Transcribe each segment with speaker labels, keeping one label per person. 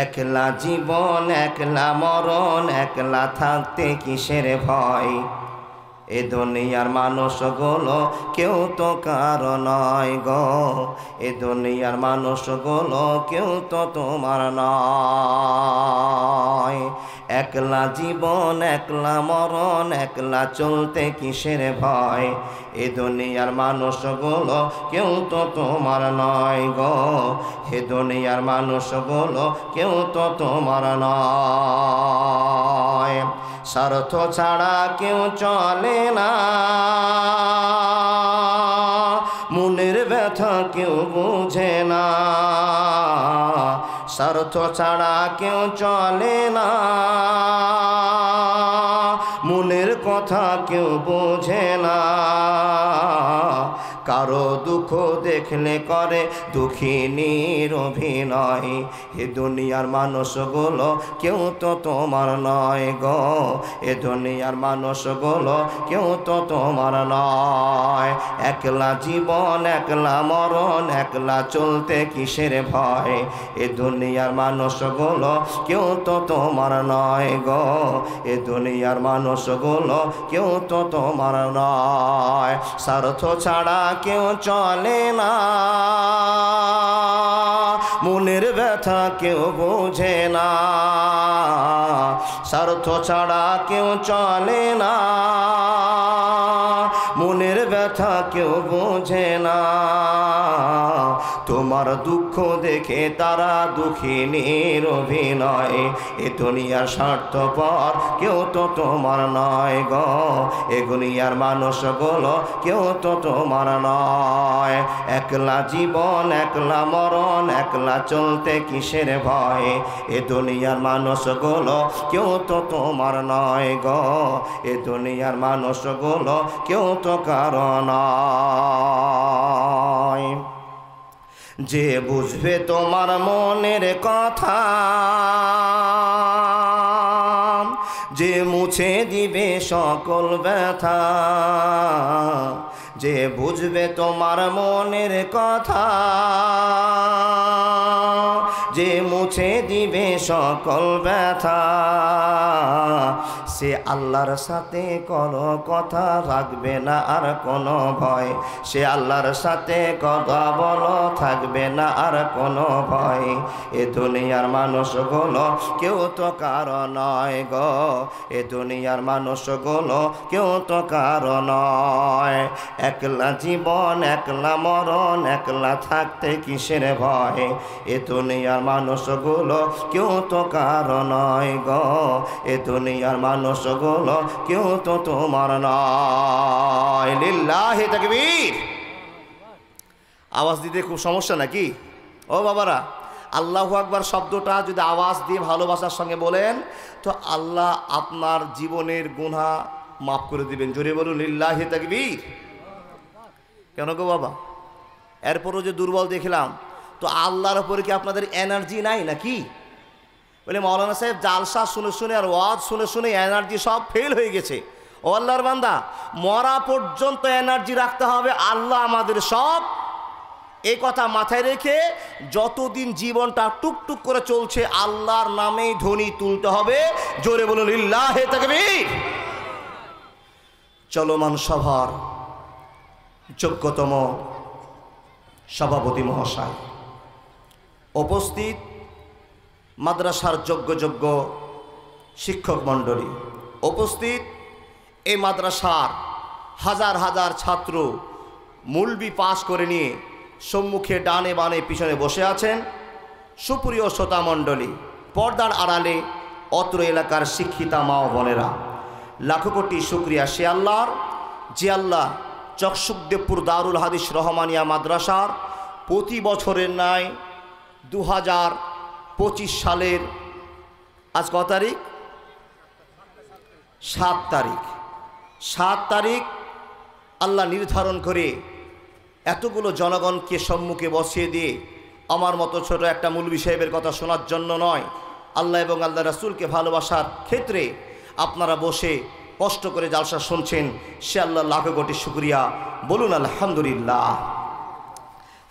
Speaker 1: একলা জীবন একলা মরণ, একলা থাকতে কিসের ভয়। এ দুনিয়ার মানুষগুলো কেউ তো কারো নয় গো, এ দুনিয়ার মানুষগুলো কেউ তো তোমার নয়। একলা জীবন একলা মরণ, একলা চলতে কিসের ভয়। এ দুনিয়ার মানুষগুলো কেউ তো তোমার নয় গো, এ দুনিয়ার মানুষগুলো কেউ তো তোমার নয়। স্বার্থ ছাড়া কেউ চলে না, মনের ব্যথা কেউ বুঝে না। স্বার্থ ছাড়া কেউ চলে না, মনের কথা কেউ বোঝে না। কারো দুঃখ দেখলে করে দুঃখিনীর অভিনয়। এ দুনিয়ার মানুষগুলো কেউ তো তোমার নয় গো, এ দুনিয়ার মানুষগুলো কেউ তো তোমার নয়। একলা জীবন একলা মরণ, একলা চলতে কিসের ভয়। এ দুনিয়ার মানুষগুলো কেউ তো তোমার নয় গো, এ দুনিয়ার মানুষগুলো কেউ তো তোমার নয়। স্বার্থ ছাড়া কেউ চলে না, মনের ব্যথা কেউ বোঝে না। স্বার্থ ছাড়া কেউ চলে না, মনের ব্যথা কেউ বোঝে না। তোমার দুঃখ দেখে তারা দুঃখিনীর অভিনয়। এ দুনিয়ার স্বার্থপর কেউ তো তোমার নয় গো, এ দুনিয়ার মানুষগুলো কেউ তো তোমার নয়। একলা জীবন একলা মরণ, একলা চলতে কিসের ভয়। এ দুনিয়ার মানুষগুলো কেউ তো তোমার নয় গো, এ দুনিয়ার মানুষগুলো কেউ তো কারো নয়। যে বুঝবে তোমার মনের কথা, যে মুছে দিবে সকল ব্যথা। যে বুঝবে তোমার মনের কথা, যে মুছে দিবে সকল ব্যথা। সে আল্লাহর সাথে কোনো কথা রাখবে না আর কোনো ভয়। সে আল্লাহর সাথে কথা বলো, থাকবে না আর কোনো ভয়। এ দুনিয়ার মানুষগুলো কেউ তো কারো নয় গো, এ দুনিয়ার মানুষগুলো কেউ তো কারো নয়। একলা জীবন একলা মরণ, একলা থাকতে কিসের ভয়। এ দুনিয়ার মানুষগুলো কেউ তো কারো নয় গো, এ দুনিয়ার মানুষগুলো কেউ তো তোমার নয়। লিল্লাহি তাকবীর। আওয়াজ দিতে খুব সমস্যা নাকি ও বাবারা? আল্লাহু আকবার শব্দটা যদি আওয়াজ দিয়ে ভালোবাসার সঙ্গে বলেন তো আল্লাহ আপনার জীবনের গুনাহ মাফ করে দিবেন। জোরে বলুন লিল্লাহি তাকবীর। কেন গো বাবা? এরপরও যে দুর্বল দেখলাম, তো আল্লাহর উপরে কি আপনাদের এনার্জি নাই নাকি? বলে মাওলানা সাহেব জালসা শুনে শুনে আর ওয়াজ শুনে শুনে এনার্জি সব ফেল হয়ে গেছে। ও আল্লাহর বান্দা, মরা পর্যন্ত এনার্জি রাখতে হবে, আল্লাহ আমাদের সব। এই কথা মাথায় রেখে যতদিন জীবনটা টুকটুক করে চলছে আল্লাহর নামেই ধ্বনি তুলতে হবে। জোরে বলুন লিল্লাহি তাকবীর। চলমান সভার যোগ্যতম সভাপতি মহাশয়, উপস্থিত মাদ্রাসার যোগ্য শিক্ষক মণ্ডলী, উপস্থিত এই মাদ্রাসার হাজার হাজার ছাত্র মৌলবি পাস করে নিয়ে সম্মুখে ডানে বানে পিছনে বসে আছেন, সুপ্রিয় শ্রোতা মণ্ডলী, পর্দার আড়ালে অত্র এলাকার শিক্ষিতা মা ও বোনেরা, লাখো কোটি শুকরিয়া সে আল্লাহর, যে আল্লাহ চকসুকদেবপুর দারুল হাদিস রহমানিয়া মাদ্রাসার প্রতি বছরের ন্যায় 2025 সালের আজ কত তারিখ? 7 তারিখ। 7 তারিখ আল্লাহ নির্ধারণ করে এতগুলো জনগণকে সম্মুখে বসিয়ে দিয়ে আমার মতো ছোট একটা মৌলবি সাহেবের কথা শোনার জন্য নয়, আল্লাহ এবং আল্লাহ রাসূলকে ভালোবাসার ক্ষেত্রে আপনারা বসে কষ্ট করে জালসা শুনছেন, সে আল্লাহ লাখো কোটি শুকরিয়া। বলুন আলহামদুলিল্লাহ।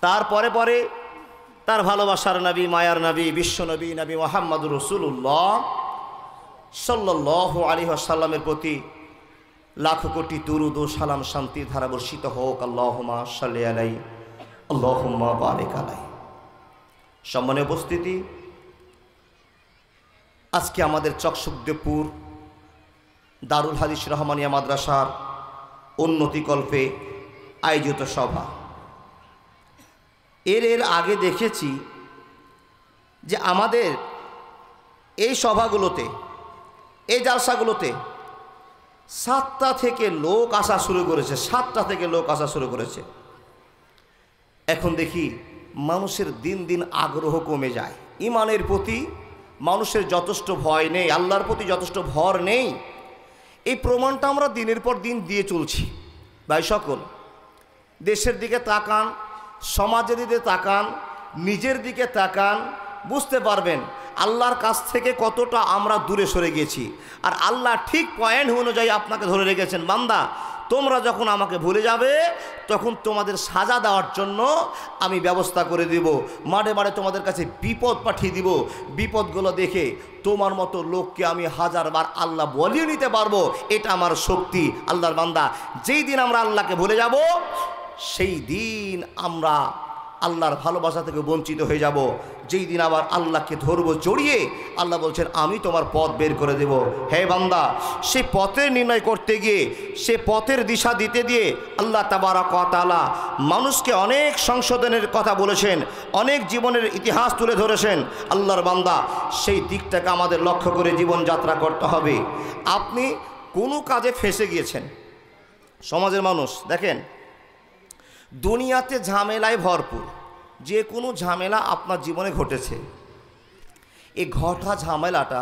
Speaker 1: তারপরে তার ভালোবাসার নবী, মায়ার নবী, বিশ্ব নবী, নবী মুহাম্মদুর রাসূলুল্লাহ সাল্লাল্লাহু আলাইহি ওয়াসাল্লামের প্রতি লাখো কোটি দুরূদ ও সালাম শান্তির ধারা বর্ষিত হোক। আল্লাহুম্মা সাল্লি আলাইহি, আল্লাহুম্মা বারিক আলাইহি। সম্মানীয় উপস্থিতি, আজকে আমাদের চকসুখদেবপুর দারুল হাদিস রহমানিয়া মাদ্রাসার উন্নতিকল্পে আয়োজিত সভা। এর আগে দেখেছি যে আমাদের এই সভাগুলোতে, এই জালসাগুলোতে 7টা থেকে লোক আসা শুরু করেছে, 7টা থেকে লোক আসা শুরু করেছে। এখন দেখি মানুষের দিন দিন আগ্রহ কমে যায়। ঈমানের প্রতি মানুষের যথেষ্ট ভয় নেই, আল্লাহর প্রতি যথেষ্ট ভর নেই। এই প্রমাণটা আমরা দিনের পর দিন দিয়ে চলছি। ভাই সকল, দেশের দিকে তাকান, সমাজের দিকে তাকান, নিজের দিকে তাকান, বুঝতে পারবেন আল্লাহর কাছ থেকে কতটা আমরা দূরে সরে গেছি। আর আল্লাহ ঠিক পয়েন্ট অনুযায়ী আপনাকে ধরে রেখেছেন, বান্দা তোমরা যখন আমাকে ভুলে যাবে তখন তোমাদের সাজা দেওয়ার জন্য আমি ব্যবস্থা করে দিব, মাঠে মাঠে তোমাদের কাছে বিপদ পাঠিয়ে দিব। বিপদগুলো দেখে তোমার মতো লোককে আমি 1000বার আল্লাহ বলিয়ে নিতে পারবো, এটা আমার শক্তি। আল্লাহর বান্দা, যেই দিন আমরা আল্লাহকে ভুলে যাব সেই দিন আমরা আল্লাহর ভালোবাসা থেকে বঞ্চিত হয়ে যাব। যেই দিন আবার আল্লাহকে ধরবো জড়িয়ে, আল্লাহ বলছেন আমি তোমার পথ বের করে দেব। হে বান্দা, সে পথের নির্ণয় করতে গিয়ে, সে পথের দিশা দিতে দিয়ে আল্লাহ তাবারক ওয়া তাআলা মানুষকে অনেক সংশোধনের কথা বলেছেন, অনেক জীবনের ইতিহাস তুলে ধরেছেন। আল্লাহর বান্দা, সেই দিকটাকে আমাদের লক্ষ্য করে জীবনযাত্রা করতে হবে। আপনি কোনো কাজে ফেঁসে গিয়েছেন, সমাজের মানুষ দেখেন দুনিয়াতে ঝামেলায় ভরপুর, যে কোনো ঝামেলা আপনার জীবনে ঘটেছে। এই ঘটা ঝামেলাটা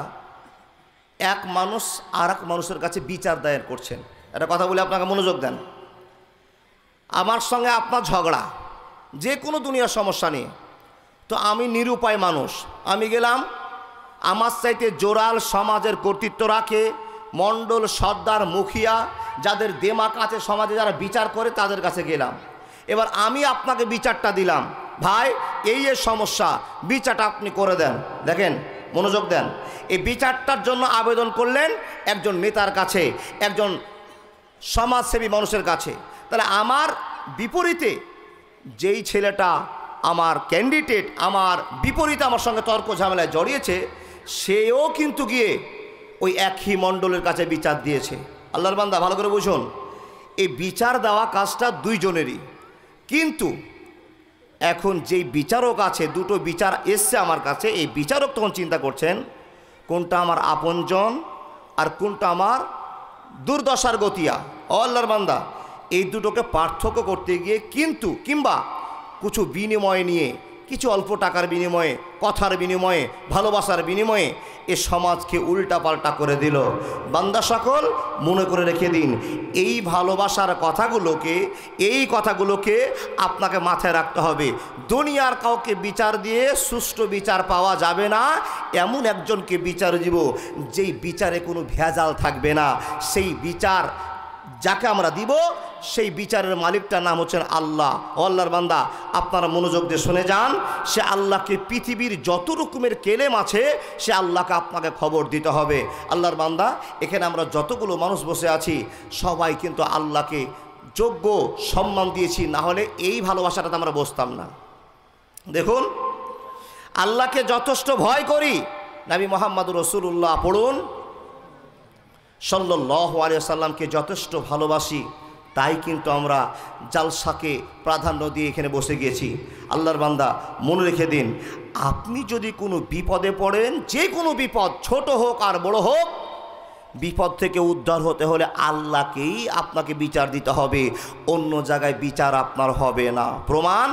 Speaker 1: এক মানুষ আর এক মানুষের কাছে বিচার দায়ের করছেন। একটা কথা বলে আপনাকে মনোযোগ দেন। আমার সঙ্গে আপনার ঝগড়া, যে কোনো দুনিয়ার সমস্যা নিয়ে, তো আমি নিরুপায় মানুষ, আমি গেলাম আমার চাইতে জোরাল সমাজের কর্তৃত্ব রাখে মণ্ডল, সর্দার, মুখিয়া, যাদের দেমাক আছে সমাজে, যারা বিচার করে তাদের কাছে গেলাম। এবার আমি আপনাকে বিচারটা দিলাম, ভাই এই সমস্যা, বিচারটা আপনি করে দেন। দেখেন, মনোযোগ দেন। এই বিচারটার জন্য আবেদন করলেন একজন নেতার কাছে, একজন সমাজসেবী মানুষের কাছে। তাহলে আমার বিপরীতে যেই ছেলেটা আমার ক্যান্ডিডেট, আমার বিপরীতে আমার সঙ্গে তর্ক ঝামেলায় জড়িয়েছে, সেও কিন্তু গিয়ে ওই একই মণ্ডলের কাছে বিচার দিয়েছে। আল্লাহর বান্দা ভালো করে বুঝুন, এই বিচার দেওয়া কাজটা দুইজনেরই। কিন্তু এখন যেই বিচারক আছে, দুটো বিচার এসছে আমার কাছে, এই বিচারক তখন চিন্তা করছেন কোনটা আমার আপনজন আর কোনটা আমার দুর্দশার গতিয়া। আল্লাহর বান্দা, এই দুটোকে পার্থক্য করতে গিয়ে কিন্তু কিংবা কিছু বিনিময় নিয়ে, কিছু অল্প টাকার বিনিময়ে, কথার বিনিময়ে, ভালোবাসার বিনিময়ে এ সমাজকে উল্টাপাল্টা করে দিল। বান্দা সকল মনে করে রেখে দিন, এই ভালোবাসার কথাগুলোকে, এই কথাগুলোকে আপনাকে মাথায় রাখতে হবে। দুনিয়ার কাউকে বিচার দিয়ে সুষ্ঠু বিচার পাওয়া যাবে না। এমন একজনকে বিচার দিব যেই বিচারে কোনো ভেজাল থাকবে না। সেই বিচার যাকে আমরা দিব, সেই বিচারের মালিকটার নাম হচ্ছেন আল্লাহ। আল্লাহর বান্দা, আপনারা মনোযোগ দিয়ে শুনে যান। সে আল্লাহকে পৃথিবীর যত রকমের কেলেম আছে, সে আল্লাহকে আপনাকে খবর দিতে হবে। আল্লাহর বান্দা, এখানে আমরা যতগুলো মানুষ বসে আছি সবাই কিন্তু আল্লাহকে যোগ্য সম্মান দিয়েছি, না হলে এই ভালোবাসাটাতে আমরা বসতাম না। দেখুন, আল্লাহকে যথেষ্ট ভয় করি, নবী মুহাম্মদুর রাসূলুল্লাহ পড়ুন, সাল্লাল্লাহু আলাইহি ওয়াসাল্লামকে যথেষ্ট ভালোবাসি, তাই কিন্তু আমরা জালসাকে প্রাধান্য দিয়ে এখানে বসে গিয়েছি। আল্লাহর বান্দা, মনে রেখে দিন, আপনি যদি কোনো বিপদে পড়েন, যে কোনো বিপদ ছোট হোক আর বড় হোক, বিপদ থেকে উদ্ধার হতে হলে আল্লাহকেই আপনাকে বিচার দিতে হবে, অন্য জায়গায় বিচার আপনার হবে না। প্রমাণ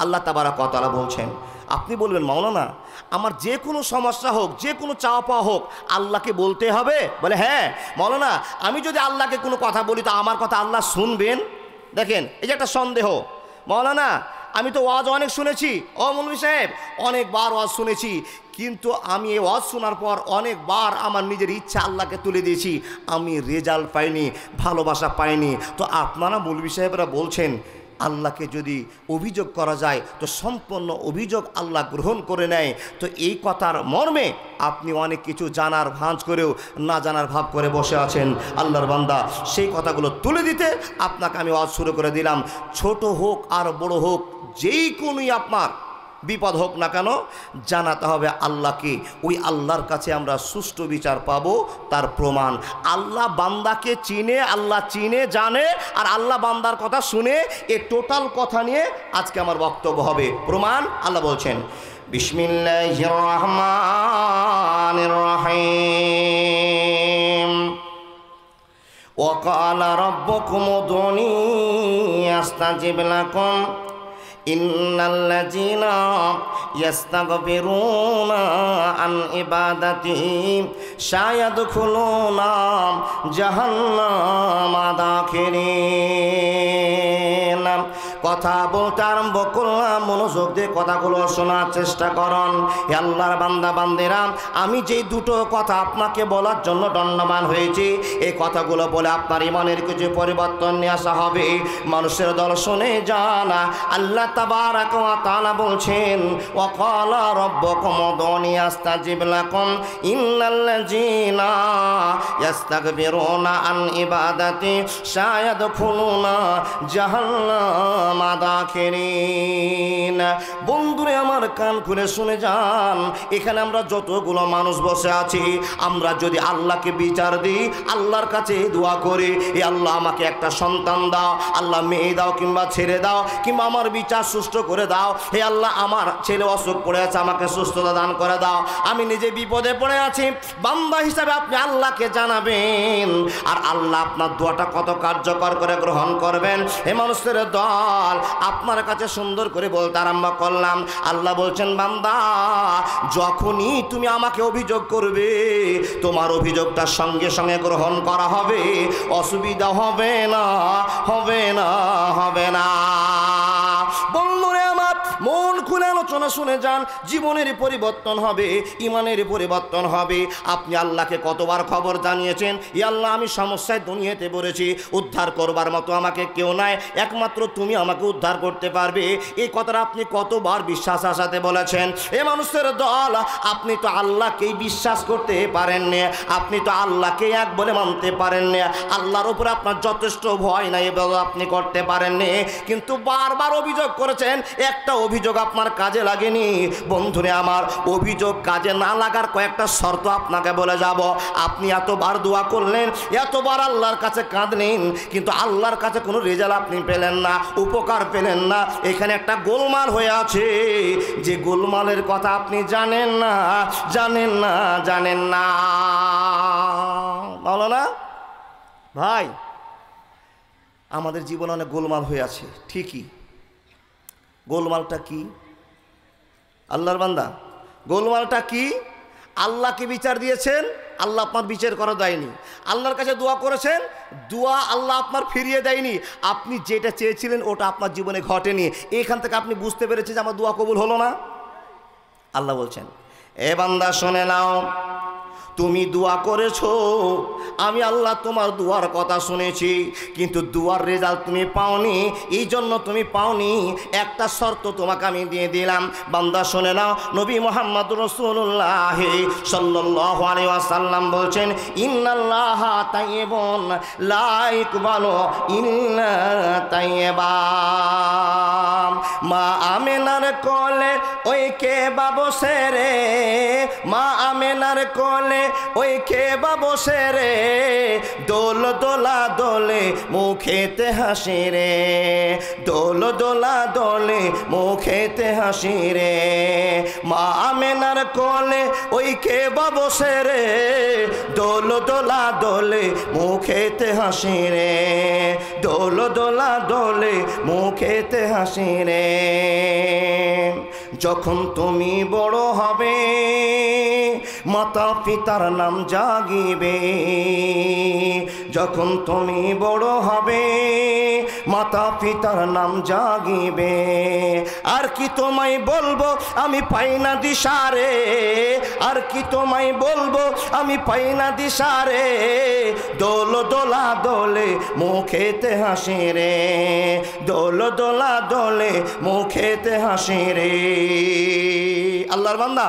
Speaker 1: আল্লাহ তাবারক ওয়া তাআলা বলছেন। আপনি বলবেন, মাওলানা আমার যে কোনো সমস্যা হোক, যে কোনো চাওয়া পাওয়া হোক, আল্লাহকে বলতে হবে? বলে হ্যাঁ মাওলানা, আমি যদি আল্লাহকে কোনো কথা বলি তো আমার কথা আল্লাহ শুনবেন? দেখেন, এই যে একটা সন্দেহ। মাওলানা আমি তো ওয়াজ অনেক শুনেছি, ও মৌলভী সাহেব অনেকবার ওয়াজ শুনেছি, কিন্তু আমি এই ওয়াজ শোনার পর অনেকবার আমার নিজের ইচ্ছা আল্লাহকে তুলে দিয়েছি, আমি রেজাল্ট পাইনি, ভালোবাসা পাইনি। তো আপনারা মৌলভী সাহেবরা বলছেন আল্লাহকে যদি অভিযোগ করা যায় তো সম্পূর্ণ অভিযোগ আল্লাহ গ্রহণ করে নেয়। তো এই কথার মর্মে আপনি অনেক কিছু জানার ভাঁজ করেও না জানার ভাব করে বসে আছেন আল্লাহর বান্দা। সেই কথাগুলো তুলে দিতে আপনাকে আমি ওয়াজ শুরু করে দিলাম। ছোট হোক আর বড় হোক, যেই কোনোই আপনার বিপদ হোক না কেন, জানাতে হবে আল্লাহকে। ওই আল্লাহর কাছে আমরা সুষ্ঠু বিচার পাব। তার প্রমাণ আল্লাহ বান্দাকে চিনে, আল্লাহ চিনে জানে, আর আল্লাহ বান্দার কথা শুনে। এ টোটাল কথা নিয়ে আজকে আমার বক্তব্য হবে। প্রমাণ আল্লাহ বলছেন, বিসমিল্লাহির রহমানির রহিম, ওয়াকালা রাব্বুকুম উদউনি আস্তাজিব লাকুম ইন্নাল্লাযীনা ইয়াস্তাগফিরুনা আন ইবাদাতি সায়াদখুলুনা জাহান্নামা দাখিরিন। কথা বলতে আরম্ভ করলাম, মনোযোগ দিয়ে কথাগুলো শোনার চেষ্টা করুন। হে আল্লাহর বান্দা বান্দিরা, আমি যেই দুটো কথা আপনাকে বলার জন্য দণ্ডবান হয়েছি, এই কথাগুলো বলে আপনার ইমানের কিছু পরিবর্তন নিয়ে আসা হবে। মানুষের দল শুনে জানা, আল্লাহ তাবারাক ওয়া তাআলা বলছেন, ওয়াকালা রাব্বুকুম উদউনি আস্তাজিব লাকুম ইন্নাল্লাযীনা ইয়াস্তাগফিরুনা আন ইবাদাতি সায়াদখুলুনা জাহান্নামা দাখিরিন। বন্ধুরে আমার, কান খুলে শুনে যান। এখানে আমরা যতগুলো মানুষ বসে আছি, আমরা যদি আল্লাহকে বিচার দিই, আল্লাহর কাছে দোয়া করি, এ আল্লাহ আমাকে একটা সন্তান দাও, আল্লাহ মেয়ে দাও কিংবা ছেড়ে দাও, কিংবা আমার বিচার সুষ্ঠু করে দাও, হে আল্লাহ আমার ছেলে অসুখ পড়ে আছে, আমাকে সুস্থতা দান করে দাও, আমি নিজে বিপদে পড়ে আছি, বান্দা হিসাবে আপনি আল্লাহকে জানাবেন। আর আল্লাহ আপনার দোয়াটা কত কার্যকর করে গ্রহণ করবেন। হে মানুষের দল, আপনার কাছে সুন্দর করে বলতে আরম্ভ করলাম। আল্লাহ বলছেন, বান্দা যখনই তুমি আমাকে অভিযোগ করবে, তোমার অভিযোগটা সঙ্গে সঙ্গে গ্রহণ করা হবে, অসুবিধা হবে না, হবে না, হবে না। বন্ধুরে আমার, মন খুলে আলোচনা শুনে যান। জীবনের পরিবর্তন হবে, ইমানের পরিবর্তন হবে। আপনি আল্লাহকে কতবার খবর জানিয়েছেন, ই আল্লাহ আমি সমস্যায় দুনিয়াতে পড়েছি, উদ্ধার করবার মতো আমাকে কেউ নাই, একমাত্র তুমি আমাকে উদ্ধার করতে পারবে। এই কথাটা আপনি কতবার বিশ্বাস আসাতে বলেছেন। এ মানুষের দল, আপনি তো আল্লাহকেই বিশ্বাস করতে পারেননি, আপনি তো আল্লাহকে এক বলে মানতে পারেননি, আল্লাহর উপর আপনার যথেষ্ট ভয় নাই বলে আপনি করতে পারেননি, কিন্তু বারবার অভিযোগ করেছেন, একটা অভিযোগ আপনার কাজে লাগেনি। বন্ধুরে আমার, অভিযোগ কাজে না লাগার কয়েকটা শর্ত আপনাকে বলে যাব। আপনি এতবার দোয়া করলেন, এতবার আল্লাহর কাছে কাঁদলেন, কিন্তু আল্লাহর কাছে কোনো রেজাল্ট আপনি পেলেন না, উপকার পেলেন না। এখানে একটা গোলমাল হয়ে আছে, যে গোলমালের কথা আপনি জানেন না, জানেন না, জানেন না। বলো না ভাই, আমাদের জীবনে অনেক গোলমাল হয়ে আছে, ঠিকই। গোলমালটা কি? আল্লাহর বান্দা, গোলমালটা কি? আল্লাহকে বিচার দিয়েছেন, আল্লাহ আপনার বিচার করা দেয়নি। আল্লাহর কাছে দোয়া করেছেন, দোয়া আল্লাহ আপনার ফিরিয়ে দেয়নি। আপনি যেটা চেয়েছিলেন ওটা আপনার জীবনে ঘটেনি। এখান থেকে আপনি বুঝতে পেরেছেন যে আমার দোয়া কবুল হলো না। আল্লাহ বলছেন, এ বান্দা শুনে নাও, তুমি দোয়া করেছো, আমি আল্লাহ তোমার দুয়ার কথা শুনেছি, কিন্তু দুয়ার রেজাল্ট তুমি পাওনি। এই জন্য তুমি পাওনি, একটা শর্ত তোমাকে আমি দিয়ে দিলাম। বান্দা শুনে নাও, নবী মুহাম্মদ রাসূলুল্লাহ সাল্লাল্লাহু আলাইহি ওয়াসাল্লাম বলছেন, ইন্নাল্লাহা তাইয়্যিবুন লা ইয়াকবালু ইল্লা তাইয়্যিবা। মা আমেনার কোলে ওই কে বসে রে, মা আমেনার কোলে ওই কে বসে রে, দোল দোলা দোলে মুখেতে হাসি রে, দোল দোলা দোলে মুখেতে হাসি রে। মা আমেনার কোলে ওই কে বসে রে, দোল দোলা দোলে মুখেতে হাসি রে, দোল দোলা দোলে মুখেতে হাসি রে। যখন তুমি বড় হবে, মাতা পিতার নাম জাগিবে। যখন তুমি বড় হবে, মাতা পিতার নাম জাগিবে। আর কি তোমায় বলবো, আমি পাই না দিশারে, আর কি তোমায় বলবো আমি পাই না দিশারে, দোল দোলা দোলে মুখেতে হাসি রে, দোল দোলা দোলে মুখেতে হাসি রে। আল্লাহর বান্দা,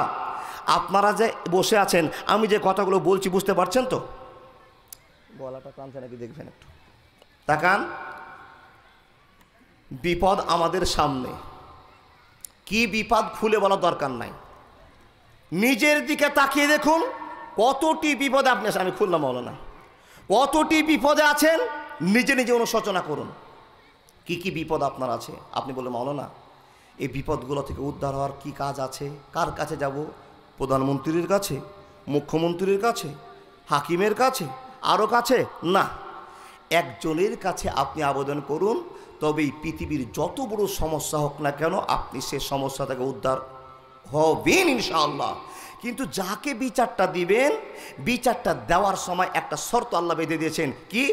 Speaker 1: আপনারা যে বসে আছেন, আমি যে কথাগুলো বলছি বুঝতে পারছেন তো? গলাটা টানছে নাকি দেখবেন একটু, তাকান। বিপদ আমাদের সামনে, কি বিপদ খুলে বলা দরকার নাই, নিজের দিকে তাকিয়ে দেখুন কতটি বিপদে আপনি আছেন। আমি খুললাম মৌলানা, কতটি বিপদে আছেন, নিজে নিজে অনুশোচনা করুন কি কি বিপদ আপনার আছে। আপনি বললেন মৌলানা এই বিপদগুলো থেকে উদ্ধার হওয়ার কি কাজ আছে, কার কাছে যাব? প্রধানমন্ত্রীর কাছে, মুখ্যমন্ত্রীর কাছে, হাকিমের কাছে, আরও কাছে না, একজনের কাছে আপনি আবেদন করুন, তবে এই পৃথিবীর যত বড় সমস্যা হোক না কেন আপনি সে সমস্যা থেকে উদ্ধার হবেন ইনশাআল্লাহ। কিন্তু যাকে বিচারটা দিবেন, বিচারটা দেওয়ার সময় একটা শর্ত আল্লাহ বেঁধে দিয়েছেন, কি?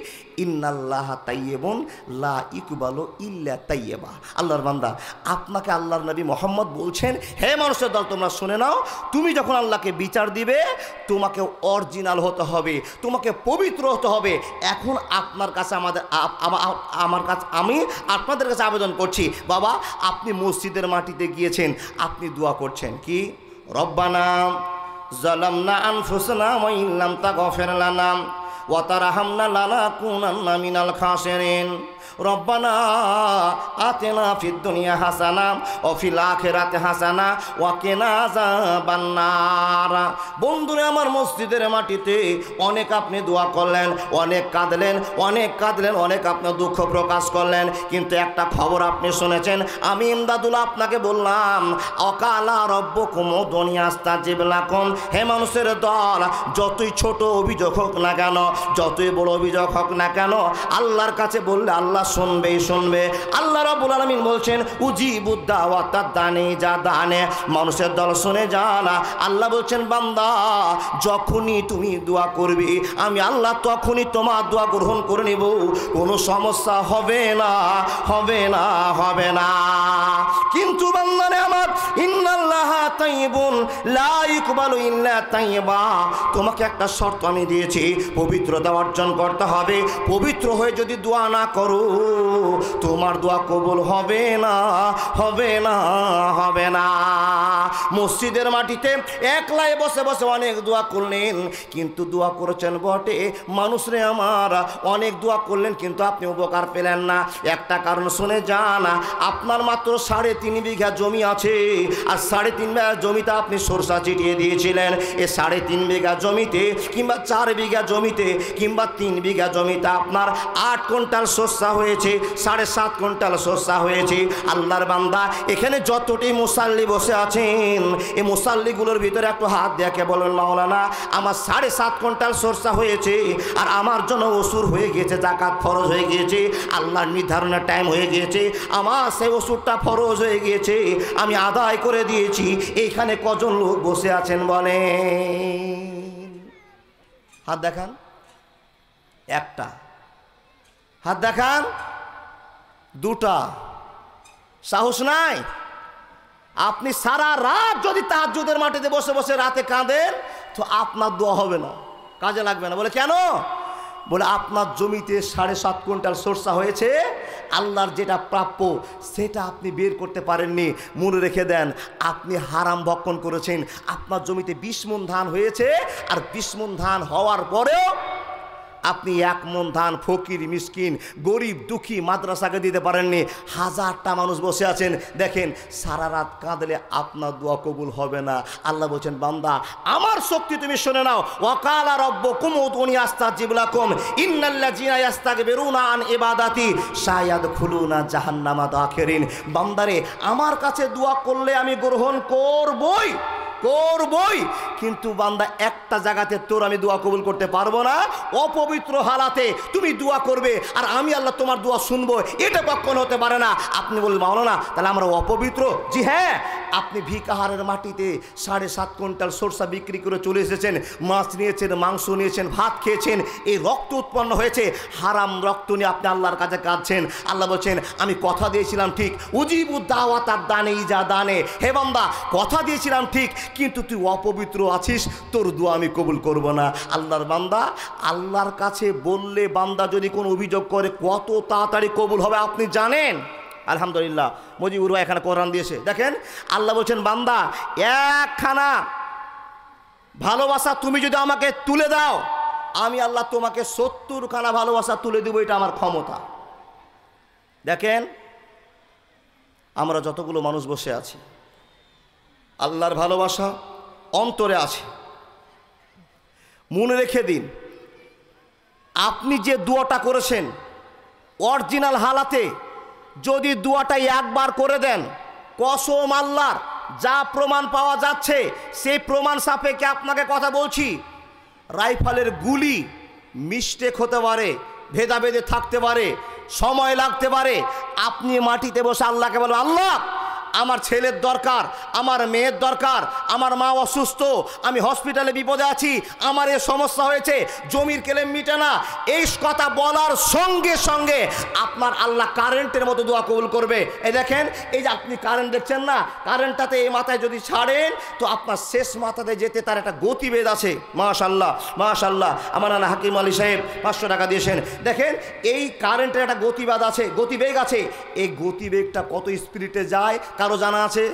Speaker 1: ইন্নাল্লাহা তাইয়্যিবুন লা ইকবালু ইল্লা তাইয়্যিবা। আল্লাহর বান্দা, আপনাকে আল্লাহর নবী মুহাম্মদ বলছেন, হে মানুষের দল তোমরা শুনে নাও, তুমি যখন আল্লাহকে বিচার দিবে তোমাকে অরিজিনাল হতে হবে, তোমাকে পবিত্র হতে হবে। এখন আপনার কাছে আমার কাছে আমি আপনাদের কাছে আবেদন করছি, বাবা আপনি মসজিদের মাটিতে গিয়েছেন, আপনি দোয়া করছেন কি? রব্বানা যালামনা আনফুসানা ওয়া ইল্লাম তাগফির লানা ওয়া তারহামনা লানাকুনান্না মিনাল খাসিরিন। রব্বানা আতিনা ফিদ দুনিয়া হাসানা ওয়া ফিল আখিরাতি হাসানা ওয়া কিনা আযাবান নার। বন্ধুরা আমার, মসজিদের মাটিতে অনেক আপনি দোয়া করলেন, অনেক কাঁদলেন, অনেক আপনি দুঃখ প্রকাশ করলেন, কিন্তু একটা খবর আপনি শুনেছেন। আমি ইমদাদুল্লাহ আপনাকে বললাম, অকালা রব্বুকুম উদউনি আস্তাজিব লাকুম। হে মানুষের দল, যতই ছোট অভিযোগ হোক না কেন, যতই বড় অভিযোগ হোক না কেন, আল্লাহর কাছে বললে আল্লাহ শুনবে। আল্লাহ রাব্বুল আলামিন বলছেন, উজিবুদ দাওয়াতাদ দানি যা দানে। মানুষের দল শুনে যান, আল্লাহ বলছেন, বান্দা যখনই তুমি দোয়া করবি আমি আল্লাহ তখনই তোমার দোয়া গ্রহণ করে নিব, কোনো সমস্যা হবে না। কিন্তু বান্দারে আমার, ইন্নাল্লাহা তাইয়্যিবুন লা ইকবালু ইল্লা তাইয়্যিবা। তোমাকে একটা শর্ত আমি দিয়েছি, পবিত্রতা অর্জন করতে হবে। পবিত্র হয়ে যদি দোয়া না করো তোমার দোয়া কবুল হবে না। মসজিদের মাটিতে একলাই বসে অনেক দোয়া করলেন, কিন্তু দোয়া করেছেন বটে মানুষরে আমার, অনেক দোয়া করলেন কিন্তু আপনি উপকার পেলেন না। একটা কারণ শুনে যান, আপনার মাত্র 3.5 বিঘা জমি আছে, আর 3.5 বিঘা জমিতে আপনি সরষা ছিটিয়ে দিয়েছিলেন। এই 3.5 বিঘা জমিতে কিংবা 4 বিঘা জমিতে কিংবা 3 বিঘা জমিতে আপনার 8 কুইন্টাল সরষা হয়েছে, 7.5 কুইন্টাল সরষা হয়েছে। আল্লাহর বান্দা, এখানে যতটি মুসাল্লি বসে আছেন, এই মুসাল্লিগুলোর ভিতরে একটু হাত দেখে বলেন, মাওলানা আমার 7.5 কুইন্টাল সরষা হয়েছে, আর আমার জন্য ওসুর হয়ে গিয়েছে, জাকাত ফরজ হয়ে গিয়েছে, আল্লাহর নির্ধারণের টাইম হয়ে গিয়েছে, আমার সেই ওসুরটা ফরজ হয়ে গিয়েছে, আমি আদায় করে দিয়েছি। এইখানে কজন লোক বসে আছেন বলেন? হাত দেখান, একটা হাত দেখান, দুটা, সাহস নাই? আপনি সারা রাত যদি তাহাজ্জুদের মাটিতে বসে রাতে কাঁদেন তো আপনার দোয়া হবে না, কাজে লাগবে না। বলে কেন? বলে আপনার জমিতে 7.5 কুইন্টাল সরষা হয়েছে, আল্লাহর যেটা প্রাপ্য সেটা আপনি বের করতে পারেননি। মনে রেখে দেন, আপনি হারাম ভক্ষণ করেছেন। আপনার জমিতে 20 মণ ধান হয়েছে, আর 20 মণ ধান হওয়ার পরেও আপনি 1 মণ ধান ফকির, মিসকিন, গরিব, দুঃখী মাদ্রাসাকে দিতে পারেননি। 1000টা মানুষ বসে আছেন, দেখেন সারা রাত কাঁদলে আপনার দোয়া কবুল হবে না। আল্লাহ বলছেন, বান্দা আমার শক্তি তুমি শুনে নাও, ওয়াকালা রাব্বুকুম উদউনি আস্তাজিব লাকুম ইন্নাল্লাযিনা ইস্তাকবিরুনা আন ইবাদাতি সায়াদখুলুনা জাহান্নামা দাখিরিন। বান্দারে, আমার কাছে দোয়া করলে আমি গ্রহণ করবই, কিন্তু বান্দা একটা জায়গাতে তোর আমি দোয়া কবুল করতে পারবো না। অপবিত্র হালাতে তুমি দোয়া করবে আর আমি আল্লাহ তোমার দোয়া শুনবো, এটা কখনো হতে পারে না। আপনি বলবেন, মাওলানা তাহলে আমরা অপবিত্র? জি হ্যাঁ, আপনি ভিকাহারের মাটিতে 7.5 কুইন্টাল সরষা বিক্রি করে চলে এসেছেন, মাছ নিয়েছেন, মাংস নিয়েছেন, ভাত খেয়েছেন, এই রক্ত উৎপন্ন হয়েছে, হারাম রক্ত নিয়ে আপনি আল্লাহর কাছে কাঁদছেন। আল্লাহ বলছেন, আমি কথা দিয়েছিলাম ঠিক, উজিবুদ দাওয়াতাদ দানি যা দানে। হে বান্দা, কথা দিয়েছিলাম ঠিক, কিন্তু তুই অপবিত্র আছিস, তোর দোয়া আমি কবুল করব না। আল্লাহর বান্দা আল্লাহর কাছে বললে বান্দা যদি কোনো অভিযোগ করে কত তাড়াতাড়ি কবুল হবে আপনি জানেন? আলহামদুলিল্লাহ, মজিবুর ভাই এখানে কোরআন দিয়েছে। দেখেন আল্লাহ বলছেন, বান্দা একখানা ভালোবাসা তুমি যদি আমাকে তুলে দাও, আমি আল্লাহ তোমাকে 70খানা ভালোবাসা তুলে দেবো, এটা আমার ক্ষমতা। দেখেন আমরা যতগুলো মানুষ বসে আছি, আল্লাহর ভালোবাসা অন্তরে আছে। মনে রেখে দিন, আপনি যে দোয়াটা করেছেন অরিজিনাল হালাতে যদি দোয়াটা একবার করে দেন, কসম আল্লাহর, যা প্রমাণ পাওয়া যাচ্ছে সেই প্রমাণ সাপেক্ষে আপনাকে কথা বলছি, রাইফেলের গুলি মিস্টেক হতে পারে, ভেদাভেদে থাকতে পারে, সময় লাগতে পারে। আপনি মাটিতে বসে আল্লাহকে বলবেন, আল্লাহ আমার ছেলের দরকার, আমার মেয়ের দরকার, আমার মা অসুস্থ, আমি হসপিটালে বিপদে আছি, আমার এ সমস্যা হয়েছে, জমির ক্লেম মিটে না। এই কথা বলার সঙ্গে সঙ্গে আপনার আল্লাহ কারেন্টের মতো দোয়া কবুল করবে। এই দেখেন, এই যে আপনি কারেন্ট দেখছেন না, কারেন্টটাতে এই মাথায় যদি ছাড়েন তো আপনার শেষ মাথাতে যেতে তার একটা গতিবেগ আছে। মাশাআল্লাহ মাশাআল্লাহ, আমার নানা হাকিম আলী সাহেব 500 টাকা দিয়েছেন। দেখেন এই কারেন্টের একটা গতিবেগ আছে, গতিবেগ আছে। এই গতিবেগটা কত স্পিডে যায় কারো জানা আছে?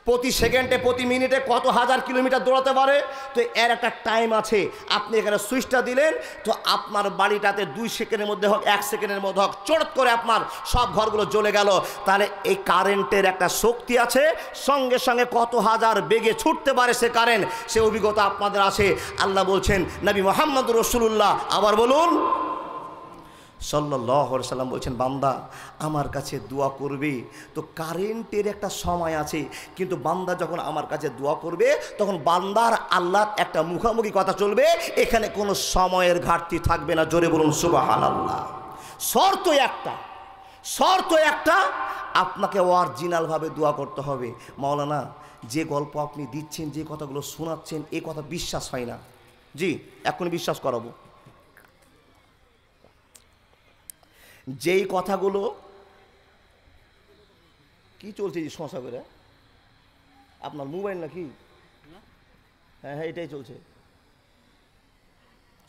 Speaker 1: প্রতি সেকেন্ডে প্রতি মিনিটে কত হাজার কিলোমিটার দৌড়াতে পারে। তো এর একটা টাইম আছে। আপনি এখানে সুইচটা দিলেন তো আপনার বাড়িটাতে 2 সেকেন্ডের মধ্যে হোক 1 সেকেন্ডের মধ্যে হোক চট করে আপনার সব ঘরগুলো জ্বলে গেল। তাহলে এই কারেন্টের একটা শক্তি আছে, সঙ্গে সঙ্গে কত হাজার বেগে ছুটতে পারে সে কারেন্ট, সে অভিজ্ঞতা আপনাদের আছে। আল্লাহ বলছেন, নবী মুহাম্মদুর রাসূলুল্লাহ আবার বলুন সাল্লাল্লাহু আলাইহি সাল্লাম বলছেন, বান্দা আমার কাছে দোয়া করবে তো কারেন্টের একটা সময় আছে, কিন্তু বান্দা যখন আমার কাছে দোয়া করবে তখন বান্দার আল্লাহর একটা মুখামুখি কথা চলবে, এখানে কোনো সময়ের ঘাটতি থাকবে না। জোরে বলুন সুবহানাল্লাহ। শর্ত একটা, আপনাকে অরিজিনালভাবে দোয়া করতে হবে। মাওলানা যে গল্প আপনি দিচ্ছেন, যে কথাগুলো শোনাচ্ছেন, এই কথা বিশ্বাস হয় না। জি, এখন বিশ্বাস করাবো। যেই কথাগুলো কি চলছে যে শশা করে আপনার মোবাইল নাকি? হ্যাঁ হ্যাঁ, এটাই চলছে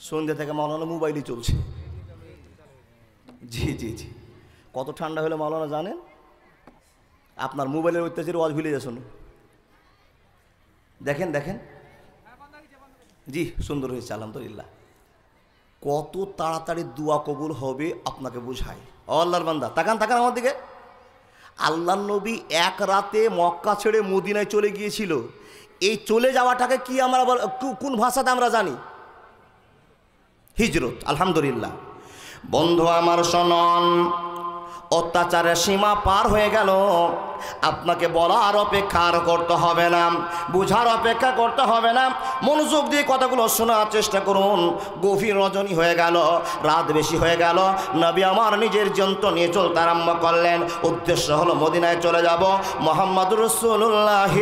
Speaker 1: সন্ধ্যা থেকে মাওলানা, মোবাইলই চলছে। জি জি জি, কত ঠান্ডা হলে মাওলানা জানেন? আপনার মোবাইলের অত্যাচারে ওয়াজ ভুলে যাচ্ছেন। দেখেন দেখেন, জি সুন্দর হয়েছে আলহামদুলিল্লাহ। কত তাড়াতাড়ি দোয়া কবুল হবে আপনাকে বোঝায়। আল্লাহর বান্দা তাকান তাকান আমার দিকে। আল্লাহর নবী এক রাতে মক্কা ছেড়ে মদিনায় চলে গিয়েছিল। এই চলে যাওয়াটাকে কি আমরা কোন ভাষাতে আমরা জানি? হিজরত। আলহামদুলিল্লাহ। বন্ধু আমার শোনন, অত্যাচারের সীমা পার হয়ে গেল। আপনাকে বলার অপেক্ষা আর করতে হবে না, বুঝার অপেক্ষা করতে হবে না। মনোযোগ দিয়ে কথাগুলো শোনার চেষ্টা করুন। গভীর রজনী হয়ে গেল, রাত বেশি হয়ে গেল। নবী আমার নিজের যন্ত্র নিয়ে চলতে আরম্ভ করলেন। উদ্দেশ্য হলো মদিনায় চলে যাব। মুহাম্মদুর রাসূলুল্লাহ